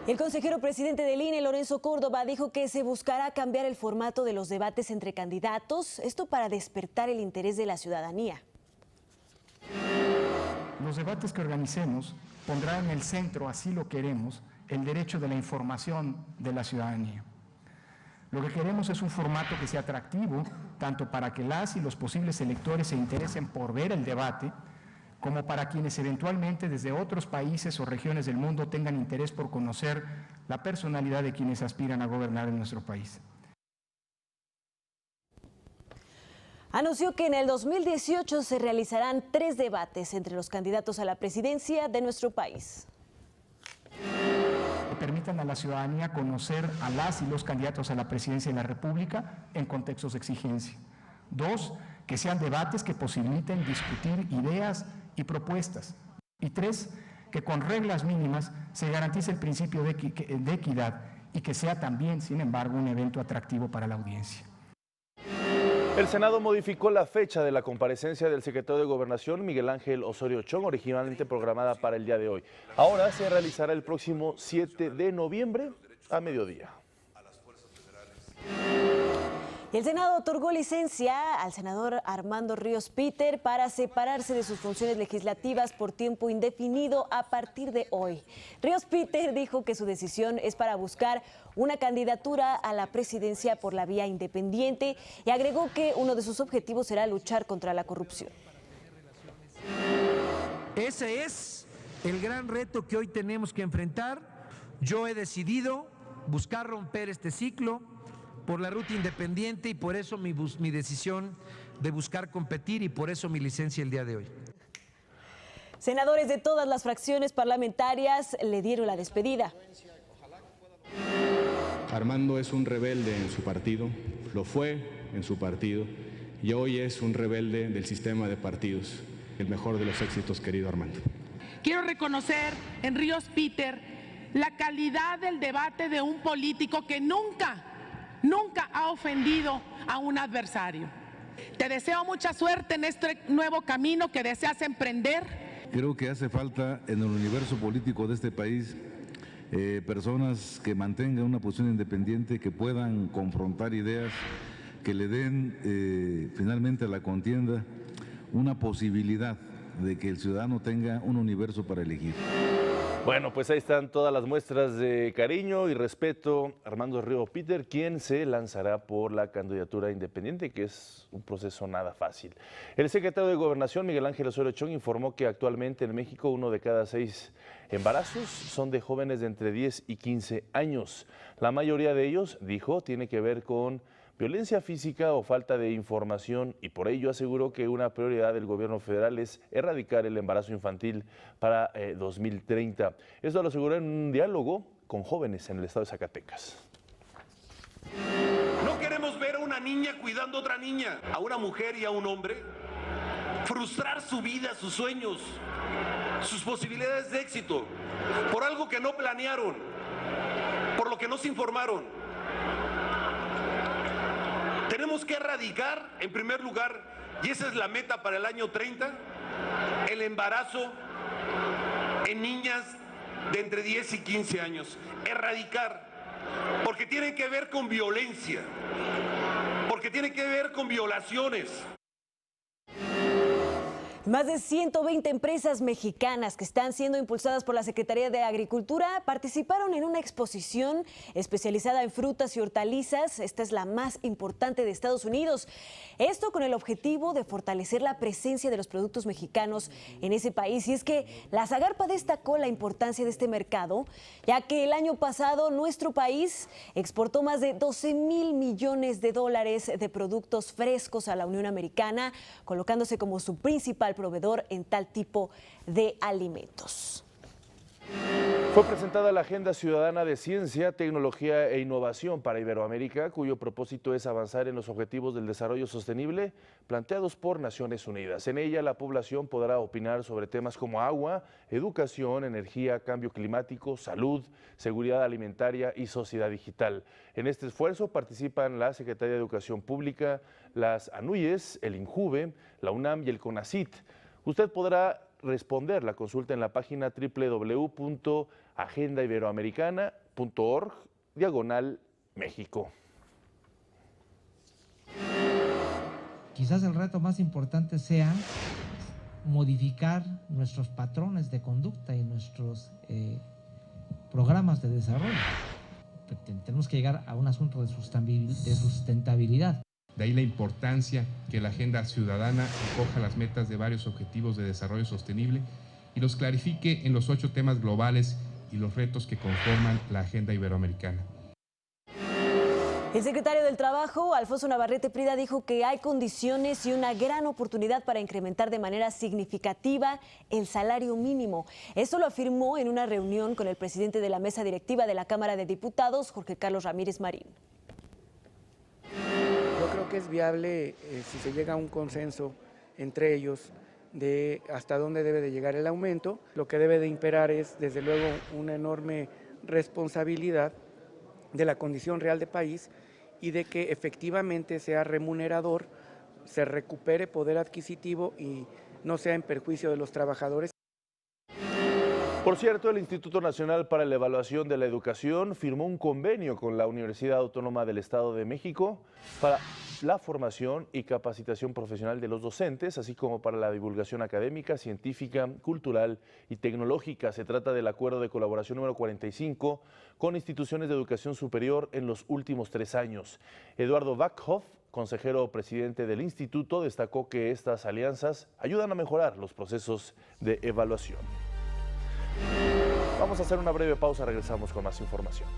El consejero presidente del INE, Lorenzo Córdoba, dijo que se buscará cambiar el formato de los debates entre candidatos, esto para despertar el interés de la ciudadanía. Los debates que organicemos pondrán en el centro, así lo queremos, el derecho de la información de la ciudadanía. Lo que queremos es un formato que sea atractivo, tanto para que las y los posibles electores se interesen por ver el debate, como para quienes eventualmente desde otros países o regiones del mundo tengan interés por conocer la personalidad de quienes aspiran a gobernar en nuestro país. Anunció que en el 2018 se realizarán 3 debates entre los candidatos a la presidencia de nuestro país. Que permitan a la ciudadanía conocer a las y los candidatos a la presidencia de la República en contextos de exigencia. 2, que sean debates que posibiliten discutir ideas y propuestas. Y 3, que con reglas mínimas se garantice el principio de equidad y que sea también, sin embargo, un evento atractivo para la audiencia. El Senado modificó la fecha de la comparecencia del secretario de Gobernación, Miguel Ángel Osorio Chong, originalmente programada para el día de hoy. Ahora se realizará el próximo 7 de noviembre a mediodía. El Senado otorgó licencia al senador Armando Ríos Peter para separarse de sus funciones legislativas por tiempo indefinido a partir de hoy. Ríos Peter dijo que su decisión es para buscar una candidatura a la presidencia por la vía independiente y agregó que uno de sus objetivos será luchar contra la corrupción. Ese es el gran reto que hoy tenemos que enfrentar. Yo he decidido buscar romper este ciclo por la ruta independiente y por eso mi decisión de buscar competir y por eso mi licencia el día de hoy. Senadores de todas las fracciones parlamentarias le dieron la despedida. Armando es un rebelde en su partido, lo fue en su partido y hoy es un rebelde del sistema de partidos. El mejor de los éxitos, querido Armando. Quiero reconocer en Ríos Peter la calidad del debate de un político que nunca ha ofendido a un adversario. Te deseo mucha suerte en este nuevo camino que deseas emprender. Creo que hace falta en el universo político de este país personas que mantengan una posición independiente, que puedan confrontar ideas, que le den finalmente a la contienda una posibilidad de que el ciudadano tenga un universo para elegir. Bueno, pues ahí están todas las muestras de cariño y respeto a Armando Ríos Peter, quien se lanzará por la candidatura independiente, que es un proceso nada fácil. El secretario de Gobernación, Miguel Ángel Osorio Chong, informó que actualmente en México 1 de cada 6 embarazos son de jóvenes de entre 10 y 15 años. La mayoría de ellos, dijo, tiene que ver con violencia física o falta de información, y por ello aseguró que una prioridad del gobierno federal es erradicar el embarazo infantil para 2030. Esto lo aseguró en un diálogo con jóvenes en el estado de Zacatecas. No queremos ver a una niña cuidando a otra niña, a una mujer y a un hombre, frustrar su vida, sus sueños, sus posibilidades de éxito, por algo que no planearon, por lo que no se informaron. Tenemos que erradicar, en primer lugar, y esa es la meta para el año 30, el embarazo en niñas de entre 10 y 15 años. Erradicar, porque tiene que ver con violencia, porque tiene que ver con violaciones. Más de 120 empresas mexicanas que están siendo impulsadas por la Secretaría de Agricultura participaron en una exposición especializada en frutas y hortalizas. Esta es la más importante de Estados Unidos. Esto con el objetivo de fortalecer la presencia de los productos mexicanos en ese país. Y es que la Zagarpa destacó la importancia de este mercado, ya que el año pasado nuestro país exportó más de 12,000 millones de dólares de productos frescos a la Unión Americana, colocándose como su principal proveedor en tal tipo de alimentos. Fue presentada la Agenda Ciudadana de Ciencia, Tecnología e Innovación para Iberoamérica, cuyo propósito es avanzar en los objetivos del desarrollo sostenible planteados por Naciones Unidas. En ella, la población podrá opinar sobre temas como agua, educación, energía, cambio climático, salud, seguridad alimentaria y sociedad digital. En este esfuerzo participan la Secretaría de Educación Pública, las ANUYES, el INJUVE, la UNAM y el CONACYT. Usted podrá responder la consulta en la página www.agendaiberoamericana.org/México. Quizás el reto más importante sea modificar nuestros patrones de conducta y nuestros programas de desarrollo. Tenemos que llegar a un asunto de sustentabilidad. De ahí la importancia que la agenda ciudadana recoja las metas de varios objetivos de desarrollo sostenible y los clarifique en los 8 temas globales y los retos que conforman la agenda iberoamericana. El secretario del Trabajo, Alfonso Navarrete Prida, dijo que hay condiciones y una gran oportunidad para incrementar de manera significativa el salario mínimo. Esto lo afirmó en una reunión con el presidente de la mesa directiva de la Cámara de Diputados, Jorge Carlos Ramírez Marín. Yo creo que es viable si se llega a un consenso entre ellos de hasta dónde debe de llegar el aumento. Lo que debe de imperar es, desde luego, una enorme responsabilidad de la condición real de país y de que efectivamente sea remunerador, se recupere poder adquisitivo y no sea en perjuicio de los trabajadores. Por cierto, el Instituto Nacional para la Evaluación de la Educación firmó un convenio con la Universidad Autónoma del Estado de México para la formación y capacitación profesional de los docentes, así como para la divulgación académica, científica, cultural y tecnológica. Se trata del acuerdo de colaboración número 45 con instituciones de educación superior en los últimos 3 años. Eduardo Backhoff, consejero presidente del instituto, destacó que estas alianzas ayudan a mejorar los procesos de evaluación. Vamos a hacer una breve pausa, regresamos con más información.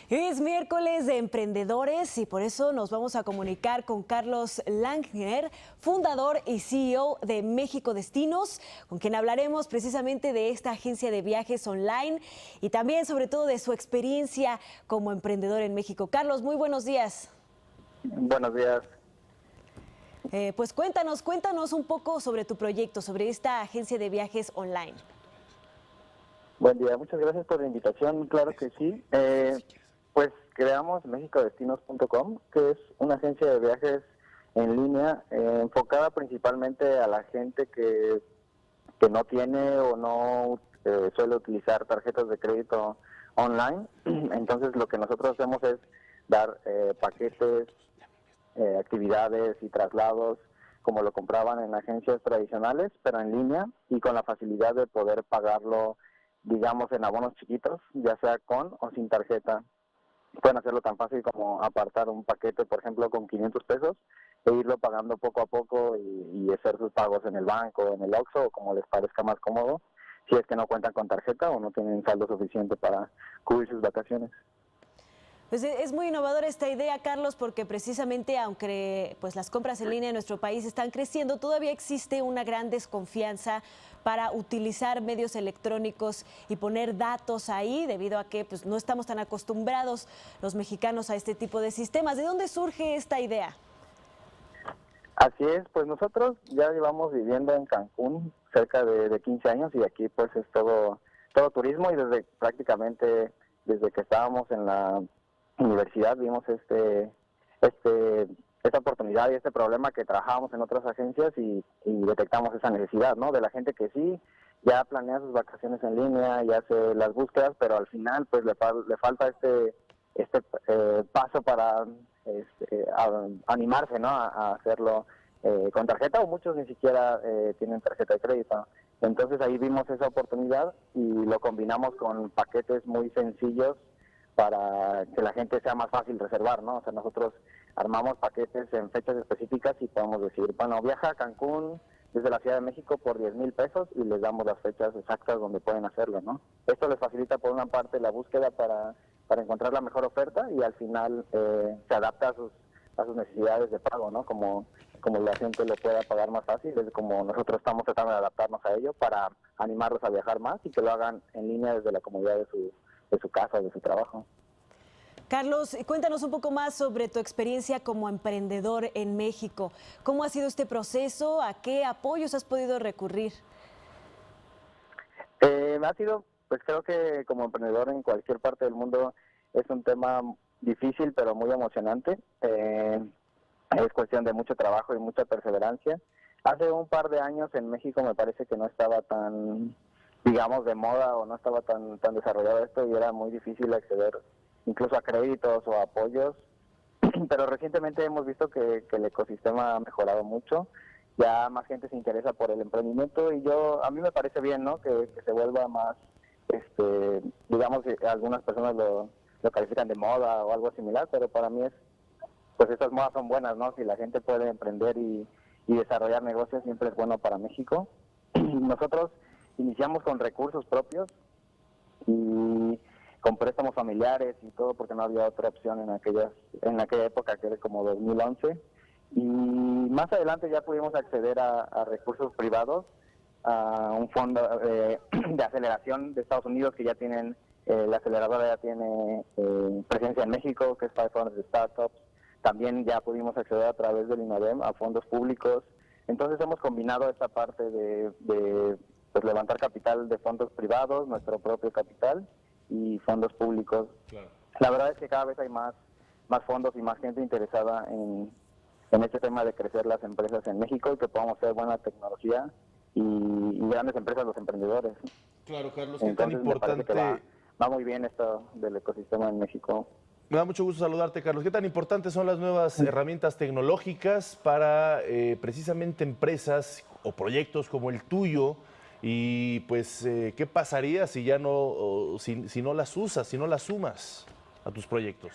Es miércoles de emprendedores y por eso nos vamos a comunicar con Carlos Langner, fundador y CEO de México Destinos, con quien hablaremos precisamente de esta agencia de viajes online y también sobre todo de su experiencia como emprendedor en México. Carlos, muy buenos días. Buenos días. Pues cuéntanos un poco sobre tu proyecto, sobre esta agencia de viajes online. Buen día, muchas gracias por la invitación, claro que sí. Pues creamos mexicodestinos.com, que es una agencia de viajes en línea enfocada principalmente a la gente que no tiene o no suele utilizar tarjetas de crédito online. Entonces lo que nosotros hacemos es dar paquetes, actividades y traslados como lo compraban en agencias tradicionales, pero en línea y con la facilidad de poder pagarlo, digamos, en abonos chiquitos, ya sea con o sin tarjeta. Pueden hacerlo tan fácil como apartar un paquete, por ejemplo, con 500 pesos e irlo pagando poco a poco y hacer sus pagos en el banco, en el Oxxo, o como les parezca más cómodo, si es que no cuentan con tarjeta o no tienen saldo suficiente para cubrir sus vacaciones. Pues es muy innovadora esta idea, Carlos, porque precisamente aunque pues las compras en línea en nuestro país están creciendo, todavía existe una gran desconfianza para utilizar medios electrónicos y poner datos ahí, debido a que pues no estamos tan acostumbrados los mexicanos a este tipo de sistemas. ¿De dónde surge esta idea? Así es, pues nosotros ya llevamos viviendo en Cancún cerca de 15 años y aquí pues es todo turismo, y prácticamente desde que estábamos en la universidad vimos esta oportunidad y este problema que trabajábamos en otras agencias y detectamos esa necesidad, ¿no? De la gente que sí ya planea sus vacaciones en línea y hace las búsquedas, pero al final pues le falta este paso para animarse, ¿no? A hacerlo con tarjeta, o muchos ni siquiera tienen tarjeta de crédito. Entonces ahí vimos esa oportunidad y lo combinamos con paquetes muy sencillos para que la gente sea más fácil reservar, ¿no? O sea, nosotros armamos paquetes en fechas específicas y podemos decir, bueno, viaja a Cancún desde la Ciudad de México por 10,000 pesos y les damos las fechas exactas donde pueden hacerlo, ¿no? Esto les facilita por una parte la búsqueda para encontrar la mejor oferta y al final se adapta a sus necesidades de pago, ¿no? Como la gente lo pueda pagar más fácil, es como nosotros estamos tratando de adaptarnos a ello para animarlos a viajar más y que lo hagan en línea desde la comodidad de su casa, de su trabajo. Carlos, cuéntanos un poco más sobre tu experiencia como emprendedor en México. ¿Cómo ha sido este proceso? ¿A qué apoyos has podido recurrir? Ha sido, pues creo que como emprendedor en cualquier parte del mundo es un tema difícil pero muy emocionante. Es cuestión de mucho trabajo y mucha perseverancia. Hace un par de años en México me parece que no estaba tan, digamos, de moda o no estaba tan desarrollado esto y era muy difícil acceder incluso a créditos o a apoyos, pero recientemente hemos visto que el ecosistema ha mejorado mucho, ya más gente se interesa por el emprendimiento y a mí me parece bien, ¿no? Que se vuelva más, digamos, algunas personas lo califican de moda o algo similar, pero para mí pues estas modas son buenas, ¿no? Si la gente puede emprender y desarrollar negocios siempre es bueno para México. Nosotros iniciamos con recursos propios y con préstamos familiares y todo porque no había otra opción en aquella época, que era como 2011, y más adelante ya pudimos acceder a recursos privados, a un fondo de aceleración de Estados Unidos que ya tienen, la aceleradora ya tiene presencia en México, que es para fondos de startups. También ya pudimos acceder a través del INADEM a fondos públicos. Entonces hemos combinado esta parte de pues levantar capital de fondos privados, nuestro propio capital y fondos públicos. Claro. La verdad es que cada vez hay más fondos y más gente interesada en este tema de crecer las empresas en México y que podamos hacer buena tecnología y grandes empresas, los emprendedores. Claro, Carlos, qué Entonces, tan importante... me parece que va muy bien esto del ecosistema en México. Me da mucho gusto saludarte, Carlos. ¿Qué tan importantes son las nuevas herramientas tecnológicas para precisamente empresas o proyectos como el tuyo? Y pues, ¿qué pasaría si ya no, si no las usas, si no las sumas a tus proyectos?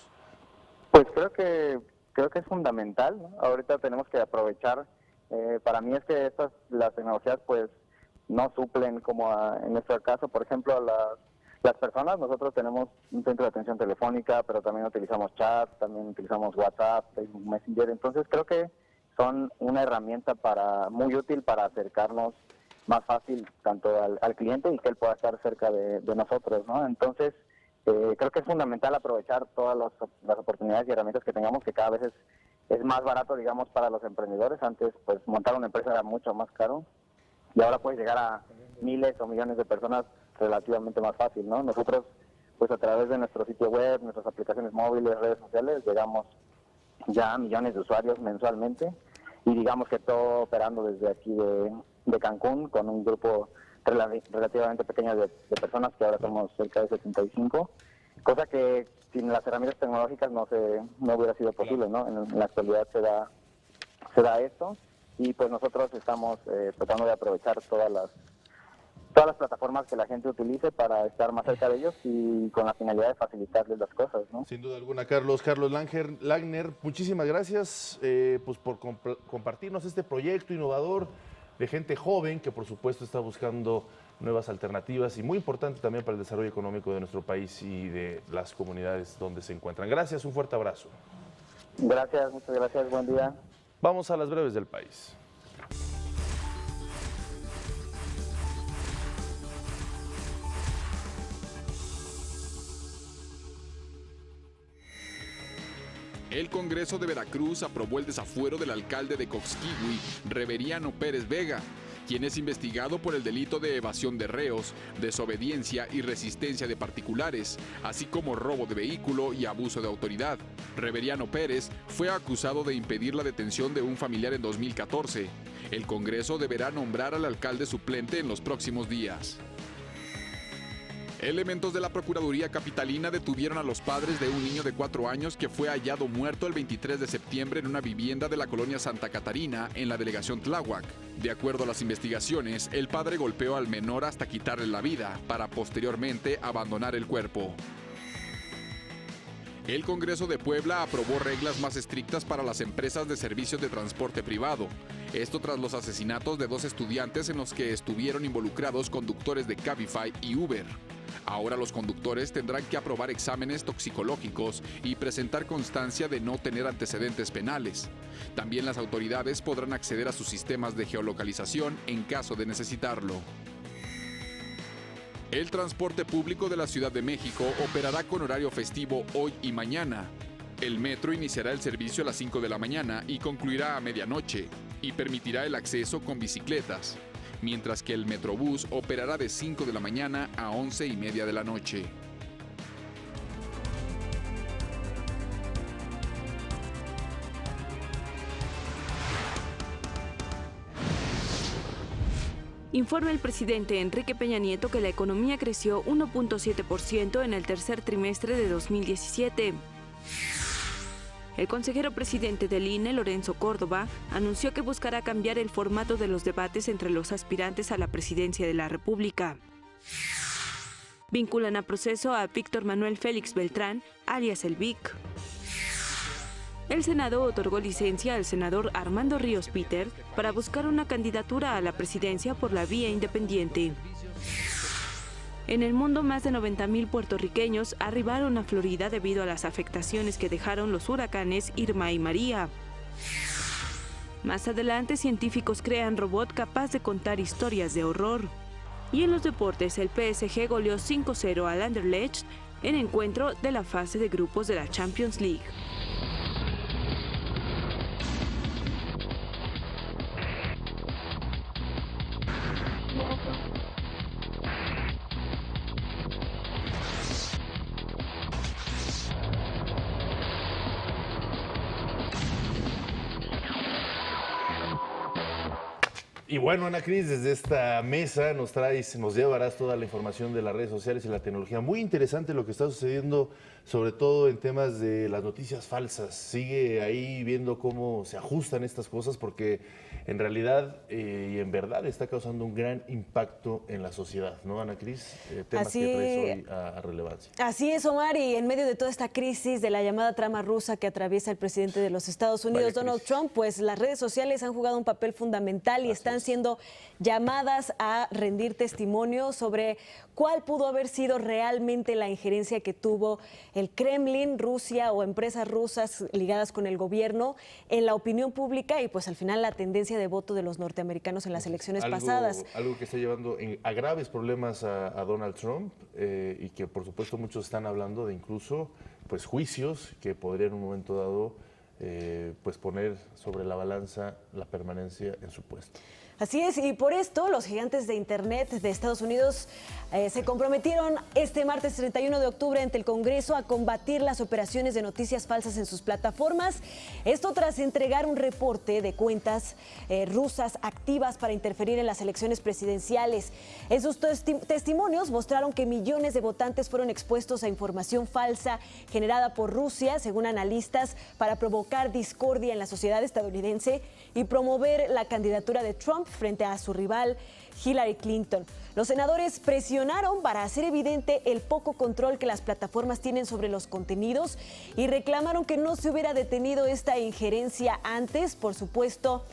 Pues creo que es fundamental, ¿no? Ahorita tenemos que aprovechar. Para mí es que las tecnologías pues no suplen, como en nuestro caso, por ejemplo, las personas. Nosotros tenemos un centro de atención telefónica, pero también utilizamos chat, también utilizamos WhatsApp, Facebook Messenger. Entonces creo que son una herramienta muy útil para acercarnos más fácil tanto al cliente y que él pueda estar cerca de nosotros, ¿no? Entonces creo que es fundamental aprovechar todas las oportunidades y herramientas que tengamos, que cada vez es más barato, digamos, para los emprendedores. Antes, pues, montar una empresa era mucho más caro y ahora puedes llegar a miles o millones de personas relativamente más fácil, ¿no? Nosotros, pues, a través de nuestro sitio web, nuestras aplicaciones móviles, redes sociales, llegamos ya a millones de usuarios mensualmente y digamos que todo operando desde aquí de Cancún con un grupo relativamente pequeño de personas, que ahora somos cerca de 75, cosa que sin las herramientas tecnológicas no hubiera sido posible, ¿no? En la actualidad se da esto y pues nosotros estamos tratando de aprovechar todas las plataformas que la gente utilice para estar más cerca de ellos y con la finalidad de facilitarles las cosas, ¿no? Sin duda alguna, Carlos Langner, muchísimas gracias pues por compartirnos este proyecto innovador de gente joven que por supuesto está buscando nuevas alternativas y muy importante también para el desarrollo económico de nuestro país y de las comunidades donde se encuentran. Gracias, un fuerte abrazo. Gracias, muchas gracias, buen día. Vamos a las breves del país. El Congreso de Veracruz aprobó el desafuero del alcalde de Coxquigui, Reveriano Pérez Vega, quien es investigado por el delito de evasión de reos, desobediencia y resistencia de particulares, así como robo de vehículo y abuso de autoridad. Reveriano Pérez fue acusado de impedir la detención de un familiar en 2014. El Congreso deberá nombrar al alcalde suplente en los próximos días. Elementos de la Procuraduría Capitalina detuvieron a los padres de un niño de 4 años que fue hallado muerto el 23 de septiembre en una vivienda de la colonia Santa Catarina, en la delegación Tláhuac. De acuerdo a las investigaciones, el padre golpeó al menor hasta quitarle la vida, para posteriormente abandonar el cuerpo. El Congreso de Puebla aprobó reglas más estrictas para las empresas de servicios de transporte privado. Esto tras los asesinatos de 2 estudiantes en los que estuvieron involucrados conductores de Cabify y Uber. Ahora los conductores tendrán que aprobar exámenes toxicológicos y presentar constancia de no tener antecedentes penales. También las autoridades podrán acceder a sus sistemas de geolocalización en caso de necesitarlo. El transporte público de la Ciudad de México operará con horario festivo hoy y mañana. El metro iniciará el servicio a las 5 de la mañana y concluirá a medianoche, y permitirá el acceso con bicicletas, mientras que el Metrobús operará de 5 de la mañana a 11:30 de la noche. Informa el presidente Enrique Peña Nieto que la economía creció 1.7% en el tercer trimestre de 2017. El consejero presidente del INE, Lorenzo Córdoba, anunció que buscará cambiar el formato de los debates entre los aspirantes a la presidencia de la República. Vinculan a proceso a Víctor Manuel Félix Beltrán, alias el Vic. El Senado otorgó licencia al senador Armando Ríos Peter para buscar una candidatura a la presidencia por la vía independiente. En el mundo, más de 90,000 puertorriqueños arribaron a Florida debido a las afectaciones que dejaron los huracanes Irma y María. Más adelante, científicos crean robot capaz de contar historias de horror. Y en los deportes, el PSG goleó 5-0 al Anderlecht en encuentro de la fase de grupos de la Champions League. Y bueno, Ana Cris, desde esta mesa nos llevarás toda la información de las redes sociales y la tecnología. Muy interesante lo que está sucediendo, sobre todo en temas de las noticias falsas. Sigue ahí viendo cómo se ajustan estas cosas, porque en realidad y en verdad está causando un gran impacto en la sociedad, ¿no, Ana Cris? Temas que traes hoy a relevancia. Así es, Omar, y en medio de toda esta crisis de la llamada trama rusa que atraviesa el presidente de los Estados Unidos, Donald Trump, pues las redes sociales han jugado un papel fundamental y están siendo llamadas a rendir testimonio sobre cuál pudo haber sido realmente la injerencia que tuvo el Kremlin, Rusia o empresas rusas ligadas con el gobierno en la opinión pública y pues al final la tendencia de voto de los norteamericanos en las elecciones pasadas. Algo que está llevando a graves problemas a Donald Trump y que por supuesto muchos están hablando de incluso pues juicios que podrían en un momento dado pues poner sobre la balanza la permanencia en su puesto. Así es, y por esto los gigantes de Internet de Estados Unidos se comprometieron este martes 31 de octubre ante el Congreso a combatir las operaciones de noticias falsas en sus plataformas. Esto tras entregar un reporte de cuentas rusas activas para interferir en las elecciones presidenciales. En sus testimonios mostraron que millones de votantes fueron expuestos a información falsa generada por Rusia, según analistas, para provocar discordia en la sociedad estadounidense y promover la candidatura de Trump frente a su rival Hillary Clinton. Los senadores presionaron para hacer evidente el poco control que las plataformas tienen sobre los contenidos y reclamaron que no se hubiera detenido esta injerencia antes. Por supuesto,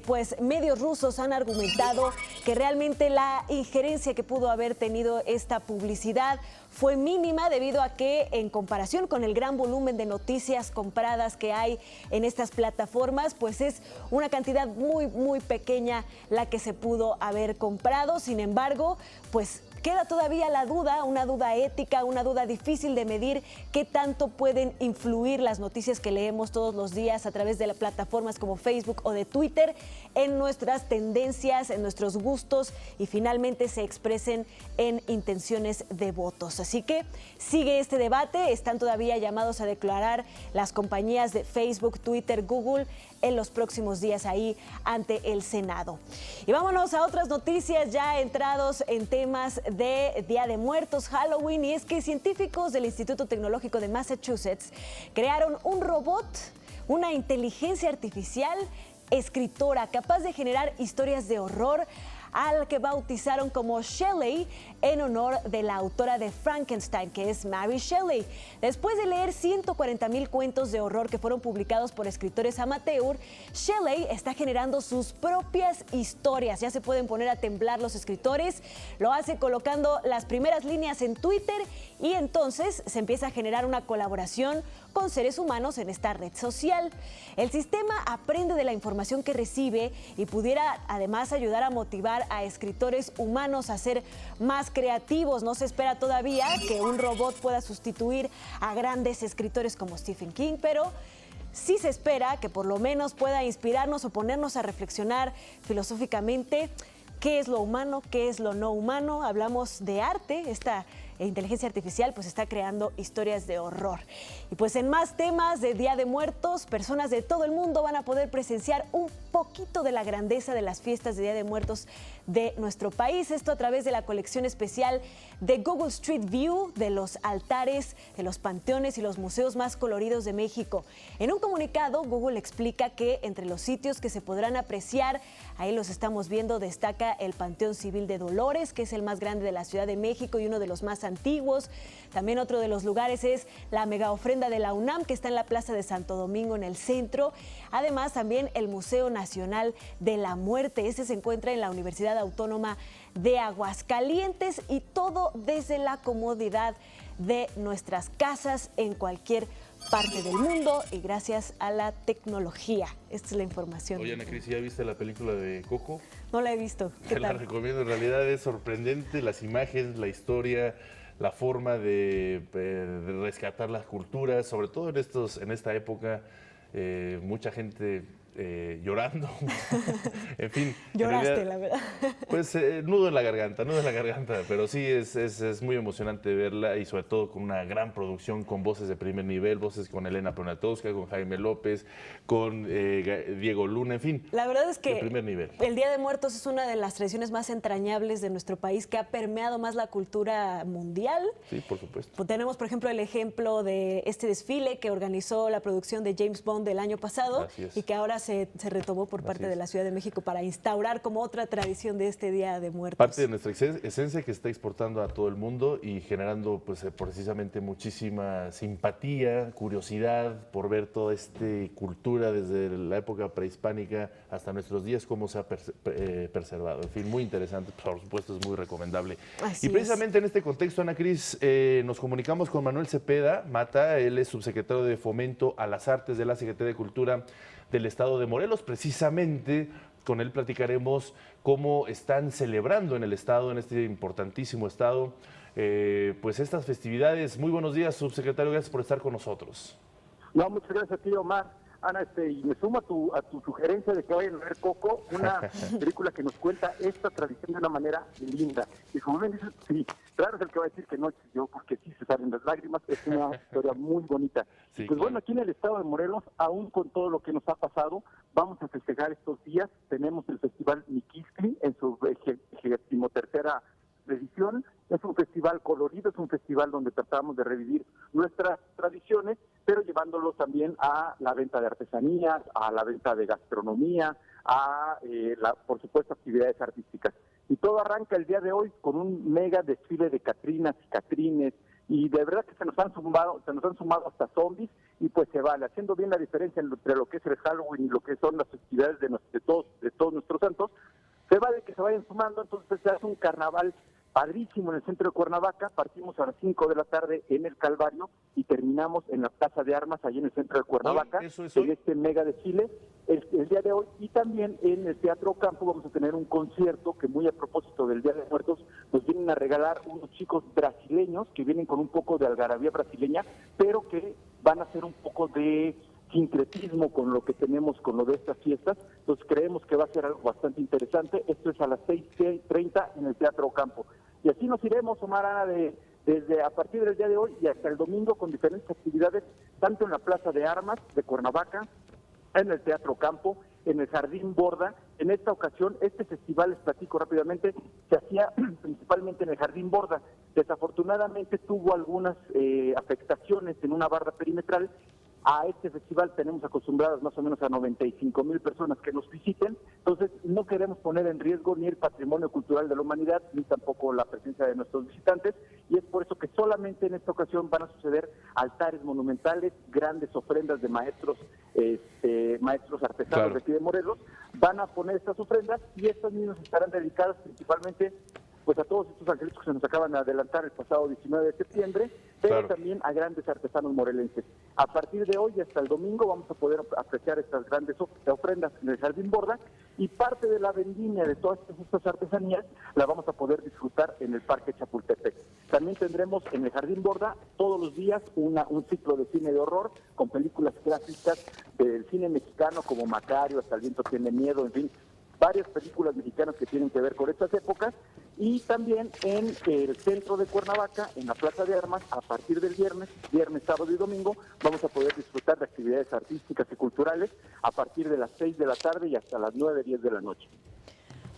pues medios rusos han argumentado que realmente la injerencia que pudo haber tenido esta publicidad fue mínima debido a que en comparación con el gran volumen de noticias compradas que hay en estas plataformas, pues es una cantidad muy pequeña la que se pudo haber comprado. Sin embargo, pues queda todavía la duda, una duda ética, una duda difícil de medir qué tanto pueden influir las noticias que leemos todos los días a través de las plataformas como Facebook o de Twitter en nuestras tendencias, en nuestros gustos y finalmente se expresen en intenciones de votos. Así que sigue este debate, están todavía llamados a declarar las compañías de Facebook, Twitter, Google en los próximos días ahí ante el Senado. Y vámonos a otras noticias ya entrados en temas de Día de Muertos, Halloween, y es que científicos del Instituto Tecnológico de Massachusetts crearon un robot, una inteligencia artificial escritora capaz de generar historias de horror al que bautizaron como Shelley en honor de la autora de Frankenstein, que es Mary Shelley. Después de leer 140,000 cuentos de horror que fueron publicados por escritores amateur, Shelley está generando sus propias historias. Ya se pueden poner a temblar los escritores, lo hace colocando las primeras líneas en Twitter y entonces se empieza a generar una colaboración con seres humanos en esta red social. El sistema aprende de la información que recibe y pudiera además ayudar a motivar a escritores humanos a ser más creativos. No se espera todavía que un robot pueda sustituir a grandes escritores como Stephen King, pero sí se espera que por lo menos pueda inspirarnos o ponernos a reflexionar filosóficamente qué es lo humano, qué es lo no humano. Hablamos de arte, esta inteligencia artificial pues está creando historias de horror. Y pues en más temas de Día de Muertos, personas de todo el mundo van a poder presenciar un poquito de la grandeza de las fiestas de Día de Muertos de nuestro país. Esto a través de la colección especial de Google Street View de los altares, de los panteones y los museos más coloridos de México. En un comunicado, Google explica que entre los sitios que se podrán apreciar, ahí los estamos viendo, destaca el Panteón Civil de Dolores, que es el más grande de la Ciudad de México y uno de los más antiguos. También otro de los lugares es la mega ofrenda de la UNAM, que está en la Plaza de Santo Domingo en el centro. Además, también el Museo Nacional de la Muerte. Ese se encuentra en la Universidad Autónoma de Aguascalientes y todo desde la comodidad de nuestras casas en cualquier parte del mundo y gracias a la tecnología. Esta es la información. Oye, Ana Cris, ¿ya viste la película de Coco? No la he visto. Te la recomiendo, en realidad es sorprendente las imágenes, la historia, la forma de rescatar las culturas, sobre todo en esta época. Mucha gente llorando. En fin. Lloraste, en realidad, la verdad. Pues nudo en la garganta, pero sí es muy emocionante verla y sobre todo con una gran producción, con voces de primer nivel, voces con Elena Poniatowska, con Jaime López, con Diego Luna, en fin. La verdad es que de primer nivel. El Día de Muertos es una de las tradiciones más entrañables de nuestro país, que ha permeado más la cultura mundial. Sí, por supuesto. Pues tenemos, por ejemplo, el ejemplo de este desfile que organizó la producción de James Bond del año pasado y que ahora se retomó por parte de la Ciudad de México para instaurar como otra tradición de este Día de Muertos. Parte de nuestra esencia que está exportando a todo el mundo y generando pues precisamente muchísima simpatía, curiosidad por ver toda esta cultura desde la época prehispánica hasta nuestros días, cómo se ha preservado. En fin, muy interesante, por supuesto es muy recomendable. Así y precisamente en este contexto, Ana Cris, nos comunicamos con Manuel Cepeda Mata, él es subsecretario de Fomento a las Artes de la Secretaría de Cultura del Estado de Morelos. Precisamente con él platicaremos cómo están celebrando en el Estado, en este importantísimo Estado, pues estas festividades. Muy buenos días, subsecretario, gracias por estar con nosotros. No, muchas gracias a ti, Omar. Ana, y me sumo a tu sugerencia de que vayan a ver Coco, una película que nos cuenta esta tradición de una manera linda. Y como bien dices, sí, claro es el que va a decir que no existió, porque sí se salen las lágrimas, es una historia muy bonita. Sí, pues bueno, aquí en el Estado de Morelos, aún con todo lo que nos ha pasado, vamos a festejar estos días. Tenemos el Festival Miquistli en su 23ª edición. Es un festival colorido, es un festival donde tratamos de revivir nuestras tradiciones, pero llevándolos también a la venta de artesanías, a la venta de gastronomía, a, por supuesto, actividades artísticas. Y todo arranca el día de hoy con un mega desfile de catrinas y catrines, y de verdad que se nos han sumado hasta zombies, y pues se vale, haciendo bien la diferencia entre lo que es el Halloween y lo que son las festividades de todos nuestros santos. Se vale que se vayan sumando, entonces se hace un carnaval padrísimo en el centro de Cuernavaca. Partimos a las 5 de la tarde en el Calvario y terminamos en la Plaza de Armas, allí en el centro de Cuernavaca, en este mega desfile el día de hoy. Y también en el Teatro Campo vamos a tener un concierto que, muy a propósito del Día de Muertos, nos vienen a regalar unos chicos brasileños que vienen con un poco de algarabía brasileña, pero que van a hacer un poco de sincretismo con lo que tenemos, con lo de estas fiestas. Entonces creemos que va a ser algo bastante interesante. Esto es a las 6:30 en el Teatro Campo. Y así nos iremos, Omar, Ana, desde a partir del día de hoy y hasta el domingo, con diferentes actividades, tanto en la Plaza de Armas de Cuernavaca, en el Teatro Campo, en el Jardín Borda. En esta ocasión, este festival, les platico rápidamente, se hacía principalmente en el Jardín Borda. Desafortunadamente tuvo algunas afectaciones en una barra perimetral. A este festival tenemos acostumbradas más o menos a 95,000 personas que nos visiten, entonces no queremos poner en riesgo ni el patrimonio cultural de la humanidad, ni tampoco la presencia de nuestros visitantes, y es por eso que solamente en esta ocasión van a suceder altares monumentales, grandes ofrendas de maestros artesanos de aquí de Morelos. Van a poner estas ofrendas y estas mismas estarán dedicadas principalmente pues a todos estos angelitos que se nos acaban de adelantar el pasado 19 de septiembre, pero también a grandes artesanos morelenses. A partir de hoy y hasta el domingo vamos a poder apreciar estas grandes ofrendas en el Jardín Borda, y parte de la vendimia de todas estas artesanías la vamos a poder disfrutar en el Parque Chapultepec. También tendremos en el Jardín Borda todos los días un ciclo de cine de horror con películas clásicas del cine mexicano como Macario, Hasta el viento tiene miedo, en fin, varias películas mexicanas que tienen que ver con estas épocas. Y también en el centro de Cuernavaca, en la Plaza de Armas, a partir del viernes, sábado y domingo, vamos a poder disfrutar de actividades artísticas y culturales a partir de las 6 de la tarde y hasta las 9:10 de la noche.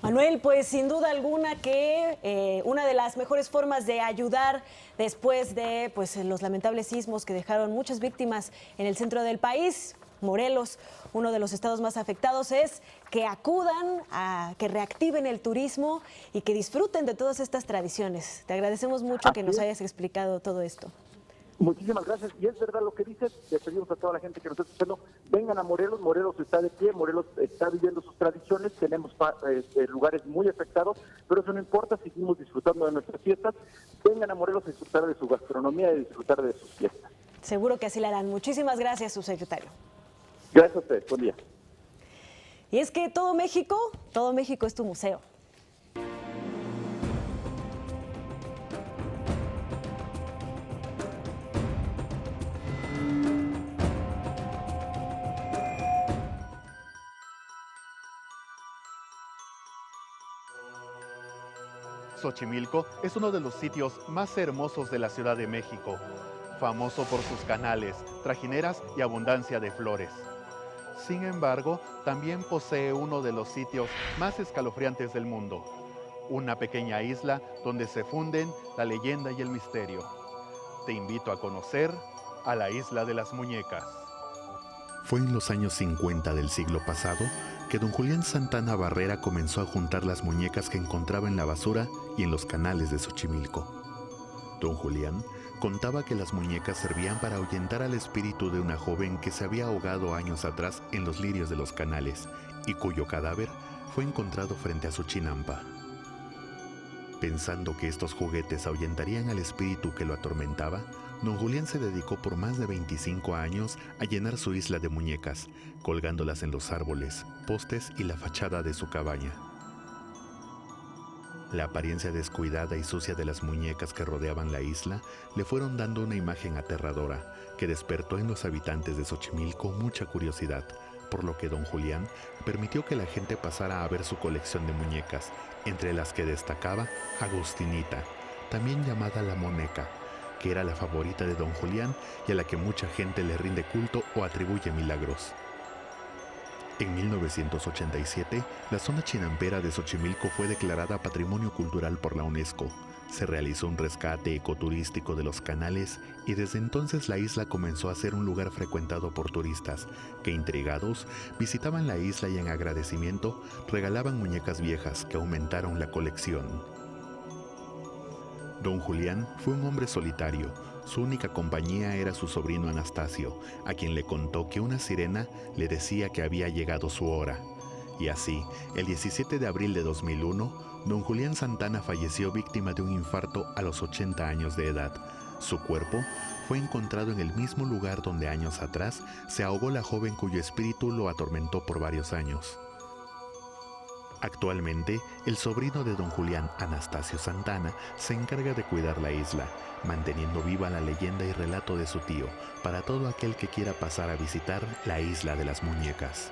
Manuel, pues sin duda alguna que una de las mejores formas de ayudar después de los lamentables sismos que dejaron muchas víctimas en el centro del país, Morelos, uno de los estados más afectados, es que acudan, que reactiven el turismo y que disfruten de todas estas tradiciones. Te agradecemos mucho que nos hayas explicado todo esto. Muchísimas gracias. Y es verdad lo que dices. Le pedimos a toda la gente que nos está escuchando, vengan a Morelos. Morelos está de pie, Morelos está viviendo sus tradiciones. Tenemos lugares muy afectados, pero eso no importa, seguimos disfrutando de nuestras fiestas. Vengan a Morelos a disfrutar de su gastronomía y disfrutar de sus fiestas. Seguro que así lo harán. Muchísimas gracias, subsecretario. Gracias a ustedes. Buen día. Y es que todo México es tu museo. Xochimilco es uno de los sitios más hermosos de la Ciudad de México, famoso por sus canales, trajineras y abundancia de flores. Sin embargo, también posee uno de los sitios más escalofriantes del mundo, una pequeña isla donde se funden la leyenda y el misterio. Te invito a conocer a la Isla de las Muñecas. Fue en los años 50 del siglo pasado que don Julián Santana Barrera comenzó a juntar las muñecas que encontraba en la basura y en los canales de Xochimilco. Don Julián contaba que las muñecas servían para ahuyentar al espíritu de una joven que se había ahogado años atrás en los lirios de los canales y cuyo cadáver fue encontrado frente a su chinampa. Pensando que estos juguetes ahuyentarían al espíritu que lo atormentaba, don Julián se dedicó por más de 25 años a llenar su isla de muñecas, colgándolas en los árboles, postes y la fachada de su cabaña. La apariencia descuidada y sucia de las muñecas que rodeaban la isla le fueron dando una imagen aterradora que despertó en los habitantes de Xochimilco mucha curiosidad, por lo que don Julián permitió que la gente pasara a ver su colección de muñecas, entre las que destacaba Agustinita, también llamada la Moneca, que era la favorita de don Julián y a la que mucha gente le rinde culto o atribuye milagros. En 1987, la zona chinampera de Xochimilco fue declarada Patrimonio Cultural por la UNESCO. Se realizó un rescate ecoturístico de los canales y desde entonces la isla comenzó a ser un lugar frecuentado por turistas que, intrigados, visitaban la isla y en agradecimiento regalaban muñecas viejas que aumentaron la colección. Don Julián fue un hombre solitario. Su única compañía era su sobrino Anastasio, a quien le contó que una sirena le decía que había llegado su hora. Y así, el 17 de abril de 2001, don Julián Santana falleció víctima de un infarto a los 80 años de edad. Su cuerpo fue encontrado en el mismo lugar donde años atrás se ahogó la joven cuyo espíritu lo atormentó por varios años. Actualmente, el sobrino de don Julián, Anastasio Santana, se encarga de cuidar la isla, manteniendo viva la leyenda y relato de su tío para todo aquel que quiera pasar a visitar la Isla de las Muñecas.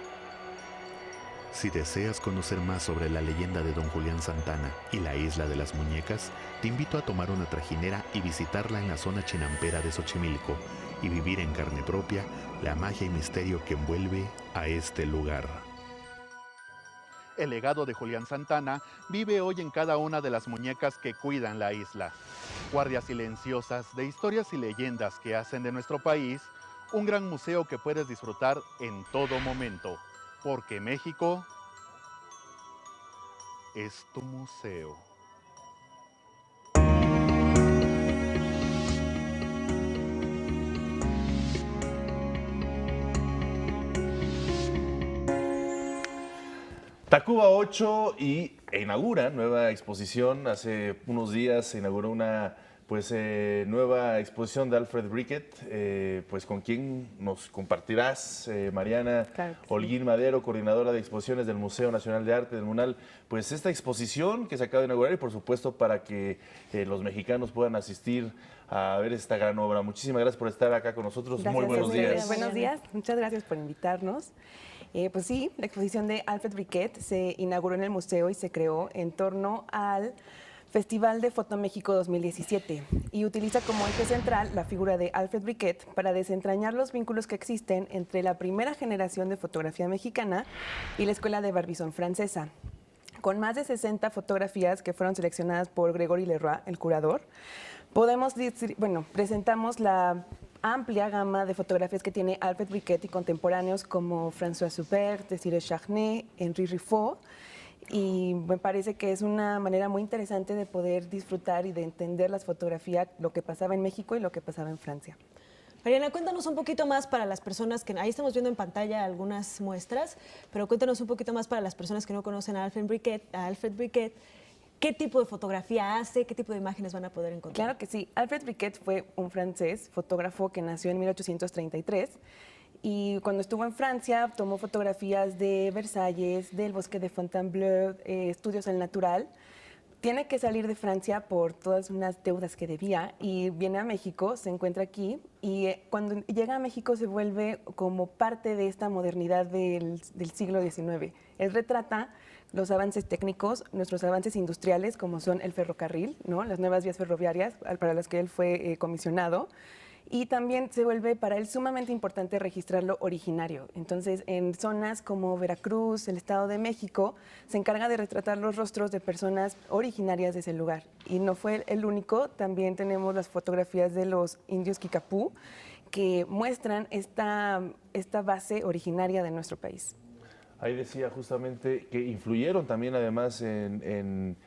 Si deseas conocer más sobre la leyenda de don Julián Santana y la Isla de las Muñecas, te invito a tomar una trajinera y visitarla en la zona chinampera de Xochimilco y vivir en carne propia la magia y misterio que envuelve a este lugar. El legado de Julián Santana vive hoy en cada una de las muñecas que cuidan la isla. Guardias silenciosas de historias y leyendas que hacen de nuestro país un gran museo que puedes disfrutar en todo momento. Porque México es tu museo. Tacuba 8 inaugura nueva exposición. Hace unos días se inauguró una nueva exposición de Alfred Briquet, con quien nos compartirás, Mariana Claro que sí. Holguín Madero, coordinadora de exposiciones del Museo Nacional de Arte del MUNAL, pues esta exposición que se acaba de inaugurar y por supuesto para que los mexicanos puedan asistir a ver esta gran obra. Muchísimas gracias por estar acá con nosotros. Gracias, Muy buenos días. Buenos días, muchas gracias por invitarnos. Pues sí, la exposición de Alfred Briquet se inauguró en el museo y se creó en torno al Festival de Foto México 2017 y utiliza como eje central la figura de Alfred Briquet para desentrañar los vínculos que existen entre la primera generación de fotografía mexicana y la Escuela de Barbizon francesa. Con más de 60 fotografías que fueron seleccionadas por Grégory Leroy, el curador, presentamos la amplia gama de fotografías que tiene Alfred Briquet y contemporáneos como François Soubert, Désiré Charnay, Henri Riffaut, y me parece que es una manera muy interesante de poder disfrutar y de entender las fotografías, lo que pasaba en México y lo que pasaba en Francia. Mariana, cuéntanos un poquito más para las personas que, ahí estamos viendo en pantalla algunas muestras, pero cuéntanos un poquito más para las personas que no conocen a Alfred Briquet, ¿qué tipo de fotografía hace? ¿Qué tipo de imágenes van a poder encontrar? Claro que sí. Alfred Briquet fue un francés, fotógrafo que nació en 1833 y cuando estuvo en Francia tomó fotografías de Versalles, del bosque de Fontainebleau, estudios del natural. tiene que salir de Francia por todas unas deudas que debía y viene a México, se encuentra aquí y cuando llega a México se vuelve como parte de esta modernidad del siglo XIX. Él retrata los avances técnicos, nuestros avances industriales como son el ferrocarril, ¿no? Las nuevas vías ferroviarias para las que él fue comisionado. Y también se vuelve para él sumamente importante registrar lo originario. Entonces, en zonas como Veracruz, el Estado de México, se encarga de retratar los rostros de personas originarias de ese lugar. Y no fue el único, también tenemos las fotografías de los indios Kicapú, que muestran esta base originaria de nuestro país. Ahí decía justamente que influyeron también además en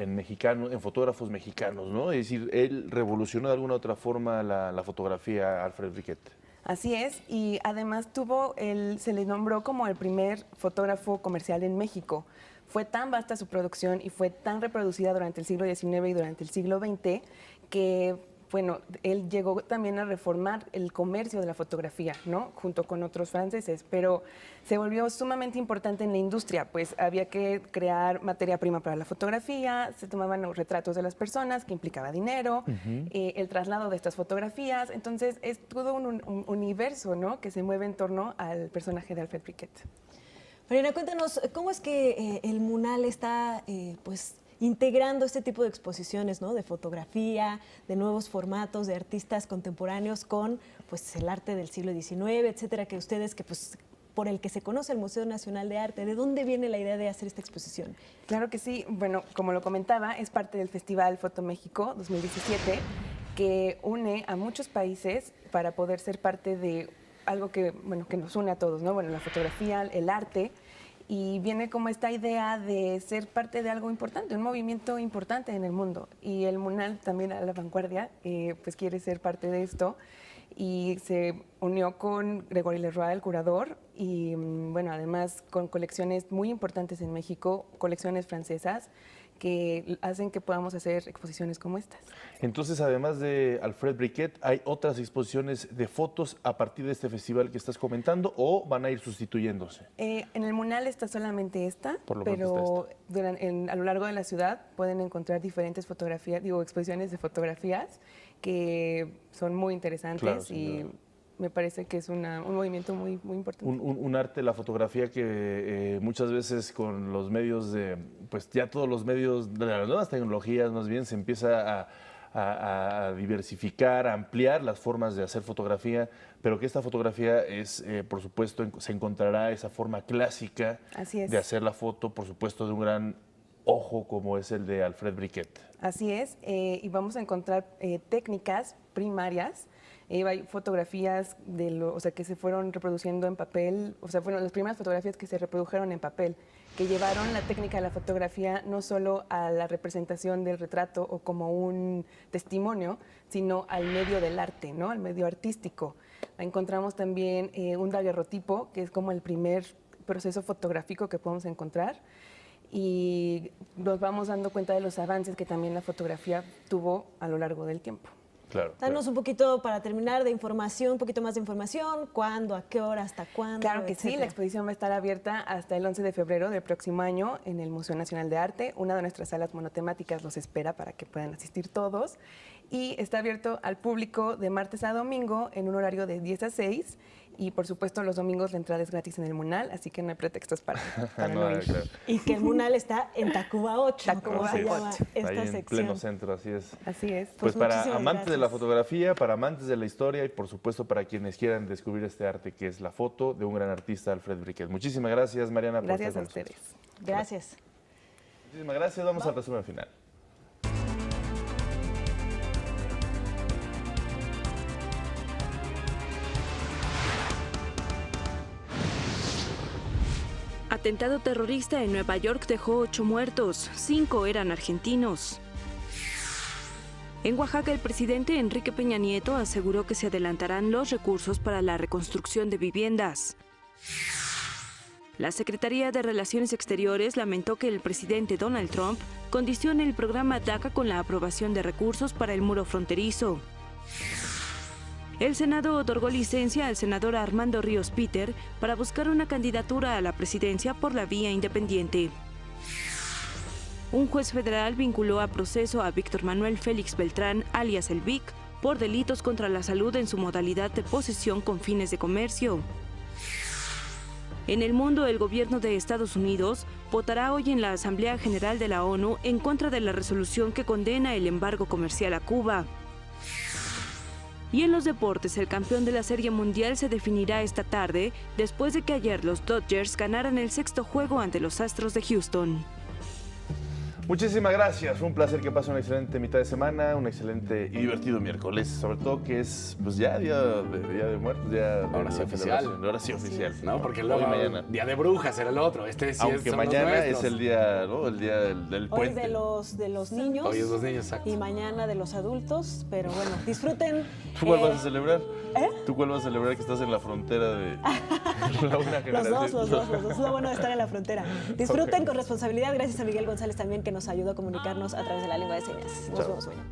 mexicanos, en fotógrafos mexicanos, ¿no? Es decir, él revolucionó de alguna otra forma la fotografía, Alfred Briquet. Así es, y además se le nombró como el primer fotógrafo comercial en México. Fue tan vasta su producción y fue tan reproducida durante el siglo XIX y durante el siglo XX que, bueno, él llegó también a reformar el comercio de la fotografía, ¿no? Junto con otros franceses, pero se volvió sumamente importante en la industria, pues había que crear materia prima para la fotografía, se tomaban los retratos de las personas, que implicaba dinero, el traslado de estas fotografías, entonces es todo un universo, ¿no? Que se mueve en torno al personaje de Alfred Briquet. Mariana, cuéntanos, ¿cómo es que el MUNAL está, pues, integrando este tipo de exposiciones, ¿no? De fotografía, de nuevos formatos, de artistas contemporáneos con, pues, el arte del siglo XIX, etcétera, que ustedes, que pues por el que se conoce el Museo Nacional de Arte? ¿De dónde viene la idea de hacer esta exposición? Claro que sí. Bueno, como lo comentaba, es parte del Festival Foto México 2017, que une a muchos países para poder ser parte de algo que, bueno, que nos une a todos, ¿no? Bueno, la fotografía, el arte, y viene como esta idea de ser parte de algo importante, un movimiento importante en el mundo. Y el MUNAL también a la vanguardia, pues quiere ser parte de esto. Y se unió con Gregory Leroy, el curador, y bueno, además con colecciones muy importantes en México, colecciones francesas, que hacen que podamos hacer exposiciones como estas. Entonces, además de Alfred Briquet, ¿hay otras exposiciones de fotos a partir de este festival que estás comentando o van a ir sustituyéndose? En el MUNAL está solamente esta, Por lo pero a lo largo de la ciudad pueden encontrar diferentes fotografías, exposiciones de fotografías que son muy interesantes, claro, y me parece que es un movimiento muy, muy importante. Un arte, la fotografía, que muchas veces con los medios pues ya todos los medios de las nuevas tecnologías más bien se empieza a diversificar, a ampliar las formas de hacer fotografía, pero que esta fotografía es, por supuesto, se encontrará esa forma clásica de hacer la foto, por supuesto, de un gran ojo como es el de Alfred Briquet. Así es, y vamos a encontrar técnicas primarias. Hay fotografías que se fueron reproduciendo en papel, fueron las primeras fotografías que se reprodujeron en papel, que llevaron la técnica de la fotografía no solo a la representación del retrato o como un testimonio, sino al medio del arte, ¿no? Al medio artístico. Encontramos también un daguerrotipo, que es como el primer proceso fotográfico que podemos encontrar, y nos vamos dando cuenta de los avances que también la fotografía tuvo a lo largo del tiempo. Claro. Danos un poquito, para terminar, de información, un poquito más de información. ¿Cuándo? ¿A qué hora? ¿Hasta cuándo? Claro que sí, la exposición va a estar abierta hasta el 11 de febrero del próximo año en el Museo Nacional de Arte. Una de nuestras salas monotemáticas los espera para que puedan asistir todos. Y está abierto al público de martes a domingo en un horario de 10 a 6. Y por supuesto los domingos la entrada es gratis en el MUNAL, así que no hay pretextos para no ir. Claro. Y que el MUNAL está en Tacuba 8, Tacuba se llama esta ahí en sección. pleno centro, así es. Así es. Pues para amantes de la fotografía, para amantes de la historia y por supuesto para quienes quieran descubrir este arte que es la foto de un gran artista, Alfred Briquet. Muchísimas gracias, Mariana. Gracias a ustedes. Gracias. Muchísimas gracias. Vamos al resumen final. Atentado terrorista en Nueva York dejó 8 muertos, 5 eran argentinos. En Oaxaca, el presidente Enrique Peña Nieto aseguró que se adelantarán los recursos para la reconstrucción de viviendas. La Secretaría de Relaciones Exteriores lamentó que el presidente Donald Trump condicione el programa DACA con la aprobación de recursos para el muro fronterizo. El Senado otorgó licencia al senador Armando Ríos Peter para buscar una candidatura a la presidencia por la vía independiente. Un juez federal vinculó a proceso a Víctor Manuel Félix Beltrán, alias El Vic, por delitos contra la salud en su modalidad de posesión con fines de comercio. En el mundo, el gobierno de Estados Unidos votará hoy en la Asamblea General de la ONU en contra de la resolución que condena el embargo comercial a Cuba. Y en los deportes, el campeón de la Serie Mundial se definirá esta tarde, después de que ayer los Dodgers ganaran el 6º juego ante los Astros de Houston. Muchísimas gracias, fue un placer que pase una excelente mitad de semana, un excelente y divertido miércoles, sobre todo que es pues ya día de muertos, ya ahora sí oficial. Ahora sí oficial. No, porque luego mañana. Día de brujas era el otro, este sí. Aunque mañana es el día, ¿no? El día del puente. Hoy de los niños. Hoy es los niños, exacto. Y mañana de los adultos, pero bueno, disfruten. ¿Tú cuál vas a celebrar? ¿Tú cuál vas a celebrar que estás en la frontera de una generación? Los dos. Es lo bueno de estar en la frontera. Disfruten con responsabilidad. Gracias a Miguel González también que nos ayudó a comunicarnos a través de la lengua de señas. Nos vemos mañana.